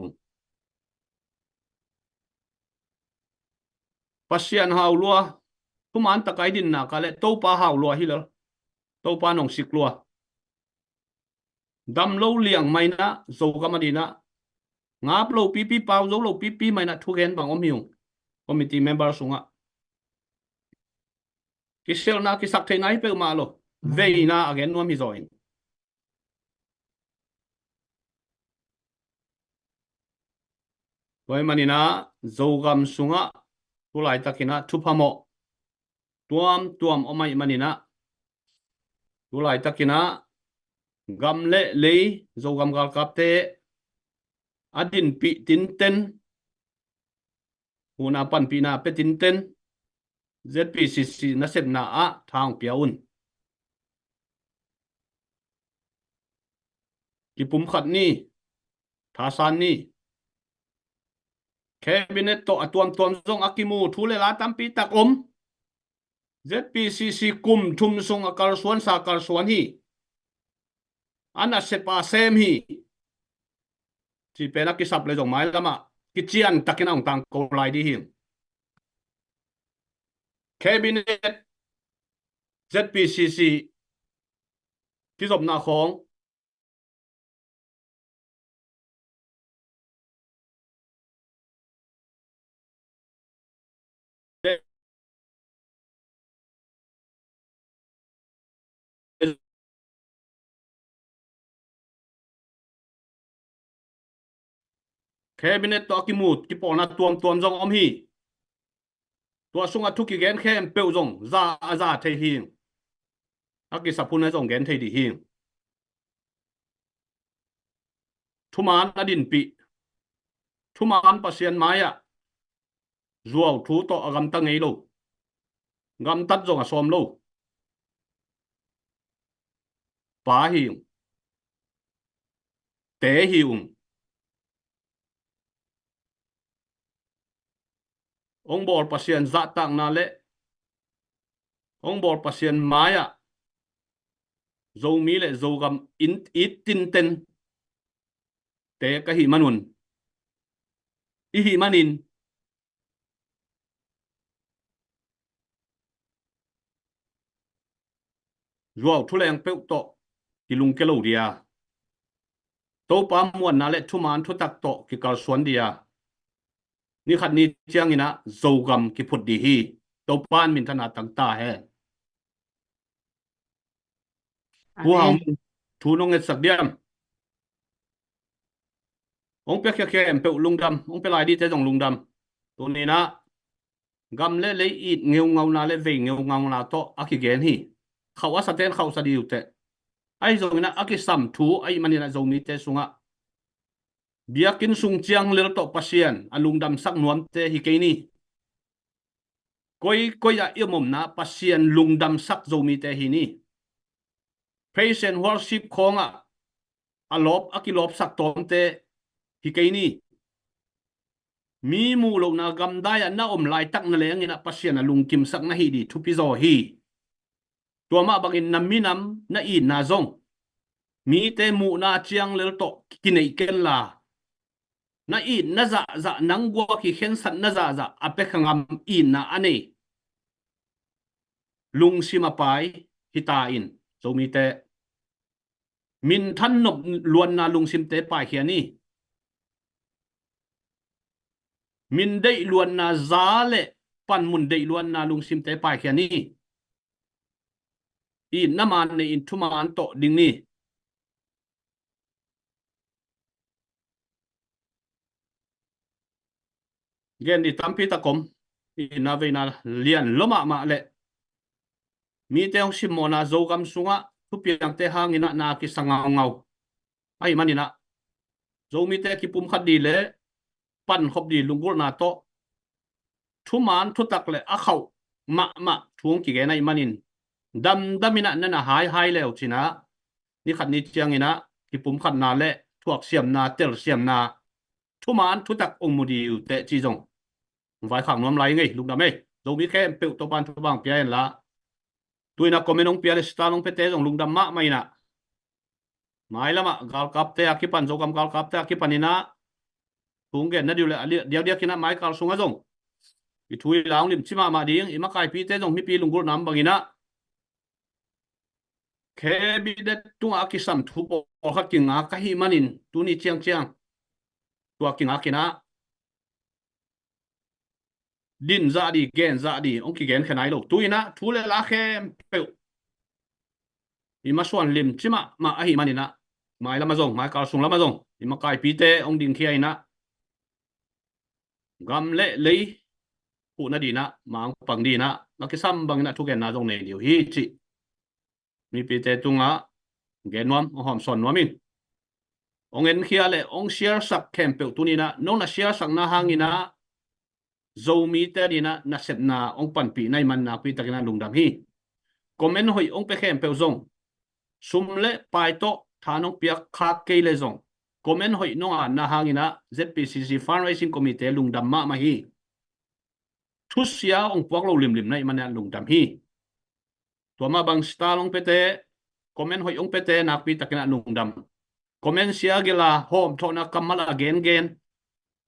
pasian hau lua kuman takai din na ka le to pa hau lua hi lo to pa nong sik lua dam lo liang mai na zo gam adina ngap lo pp pau zo lo pp mai na thu gen bang om hiu committee member sunga kisel na ki sak the nai pe ma lo vei na again no mi join toy manina zogam sunga tulai takina thupamo tuam omai manina tulai takina gamle le zogam gal kapte adin pi tinten huna pan pi na pe tinten ZPCC na sep na a thang piaun ki pum khat ni thasan ni cabinet to atuam zong akimu thule la tampi tak ZPCC kum thum sung akal suan sa kal suan hi ana sepa sem hi chi pena ki sap le jong mai lama ki chian takin ong tang ko lai di hi cabinet ZPCC ki zop na khong cabinet to ki mut ki pona tuam zong om hi tua sunga thu ki gen khem peu zong za thei hi aki sapun zong gen thei di hi thuman adin pi thuman pasien maya zuaw thu to agam ta ngei lo gam tat zong a som lo pa hi te hi ông bor pasien za tak na le ông bor pasien maya zo mi le zo gam in it tin ten te ka hi manun i hi manin zuaw thu leng pe to ki lung ke lo dia to pa muan na le thu man thu tak to ki kal suan dia ni khat ni chiang ina zo gam ki phut di hi to pan min thana tang ta he wow thu nong nget sak diam ông pe khe em pe lungdam ông pe lai đi te jong lungdam to ni na gam le le it ngeu ngau na le ve ngeu ngau na to aki gen hi khawa sa ten khaw sa di te ai zo na aki sam thu ai manina zo mi te sunga biakin sung chiang lel to pasien alungdam sak nuam te hi ke ni koi ya imom na pasien lungdam sak zo mi te hi ni patient worship khonga alop akilop sak tom te hi ke ni mi mu lo na gam dai na om lai tak na leng ina pasien na lung kim sak na hi di thupi zo hi tua ma bangin naminam na I na zong mi te mu na chiang lel to kinai ken la na I na za za nang gwa ki khen sat na za za ape khangam I na ane lung sima pai hita in zo mi te min than nop luan na lung sim te pai hian ni min dei luan na za le pan mun dei luan na lung sim te pai hian ni I naman ne in thuman to ding ni gen di tampi takom I na ve na lian loma ma le mi te ong simona zo gam sunga tu piang te hangina na ki sangau ngau ai manina zo mi te ki pum khat di le pan khop di lungul na to thu man thu tak le a khau ma thuong ki ge nai manin damina na hai le china ni khat ni chiang ina ki pum khat na le thuak siam na tel siam na thu man thu tak ong mudi u te chi jong vai khang nom lai ngai lung da me zo mi khem pe to pan thu bang pian la tuina komenong piale stalong pete jong lung da ma mai na mai lama gal kap te akipan zo kam gal kap te akipanina tungge na diule dia kina mai kal sunga jong I thui lang lim chima ma ding I makai pi te jong mi pi lungul nam bangina ke bi de tunga akisam thu po kha kinga ka hi manin tuni chiang tua kinga kina din za di gen za di ong ki gen khanai lo tuina thule la khem pe I ma suan lim chima ma a hi manina mai lama jong mai kal sung lama jong I makai pi te ong ding khia ina gam le lei pu na di na mang pang di na nakisam bangina thu gen na jong ne diu hi chi mi pi te tunga gen nuam hom son nuamin ong en khia le ong share sak khem pe tunina no na share sak na hangina zo mi te di na sep na ong pan pi nai man na pi takina lungdam hi comment hoi ong pe khem pe zong sum le pai to thanong piak kha ke le zong comment hoi no na hangina ZPCC fundraising committee lungdam ma hi thu sia ong puak lo lim nai man lungdam hi to ma bang star ong pete comment hoi ong pete na pi takina lungdam comment sia gela hom thona kamal again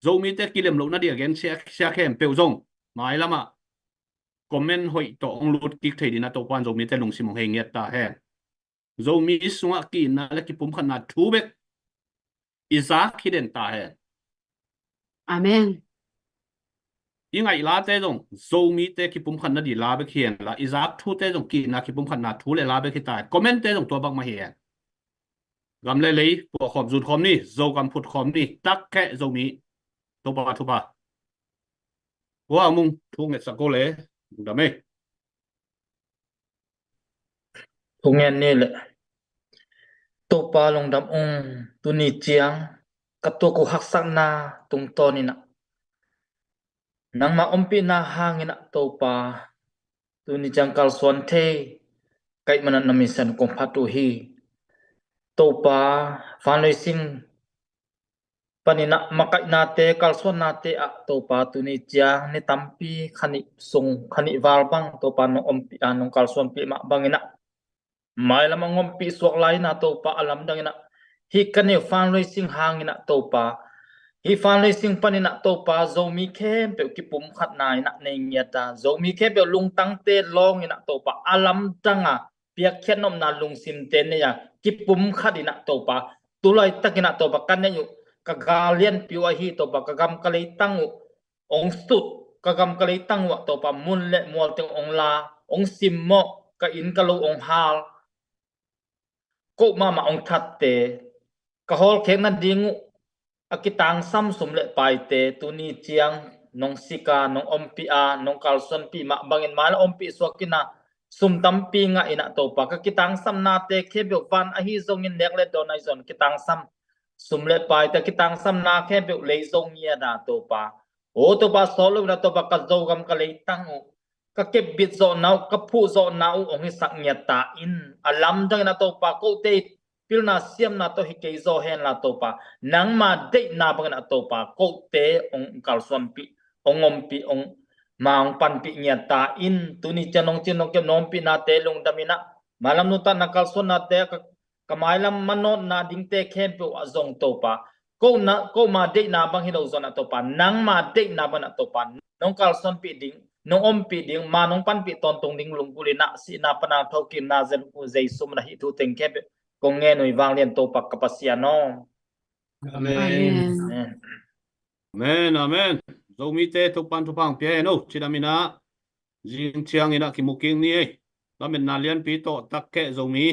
zo mi te kilem lo na di again sia khem pe zong mai lama comment hoi to ong lut kik thei dina to pan zo mi te lung sim heng yat ta he zo mi sunga ki na le ki pum khan na thu bek Isaac hiden ta he Amen. ingai la te jong zo mi te ki pum khan na di la bek hian la Isaac thu te jong ki na ki pum khan na thu le la bek ta comment te jong to bak ma he gam le lei po khom zut khom ni zo gam phut khom ni tak ke zo mi to ba thu ba wa mung thu nge sa ko le da me Thu nghe nè lệ tô pa long đam ong tu ni chiang kap to ko hak sak na tung to ni na nang ma ompi na hangin na tô pa tu ni chiang kal suan the kai manan namisan kong phatu hi tô pa fundraising panina makai na te kal suan na te a tô pa tu ni chiang ni tampi khani sung khani wal bang tô pa no ompi anong kal suan pi ma bangina mai lam ngompi suak lai na to pa alam dangina hi kane fundraising hangina to pa hi fundraising panina to pa zomi khem pe ki pum khat nai na nei ngiata zomi khe pe lung tang te long ina to pa alam tanga piak khenom na lung sim te ne ya ki pum khat ina to pa tulai takina to pa kan ne yu ka galian piwa hi to pa ka gam kalei tangu ong sut ka gam kalei tangu to pa mun le mol te ong la ong sim mo ka in ka lo ong hal ko ma ong that te ka hol kheng na dingu akitang sam sum le pai te tu ni chiang nong sika nong ompi a nong kalson pi ma bangin mal ompi swakina sum tam pi nga ina to pa ka kitang sam na te khe be van a hi zong in nek le donai zon kitang sam sum le pai te kitang sam na khe be le zong ya da to pa o to pa solo na to pa ka zo gam ka le tang ka kep bit zo nau ka phu zo nau ong hi sak nya ta in alam dang na to pa ko te pil na siam na to hi ke zo hen la to pa nang ma de na bang na to pa ko te ong kal som pi ongom pi ong mang pan pi nya ta in tuni chanong chinong ke nom pi na te lung damina malam nu ta nakal son na te kamailam manot na ding te khem pe azong to pa ko ma de na bang hilo zon to pa nang ma de na bang na to pa nong kal son pi ding nong om pi ding ma nong pan pi ton tong ding lung kulina si na pana thokin na zen ku zai sum na hi thu teng khem ko nghe noi vang liên to pa kapasiano Amen. Amen. Amen. Amen. Zomi te tu pan tu pang pia no chidamina jing chiang ina kimuking ni lamen nalian pi to takke zomi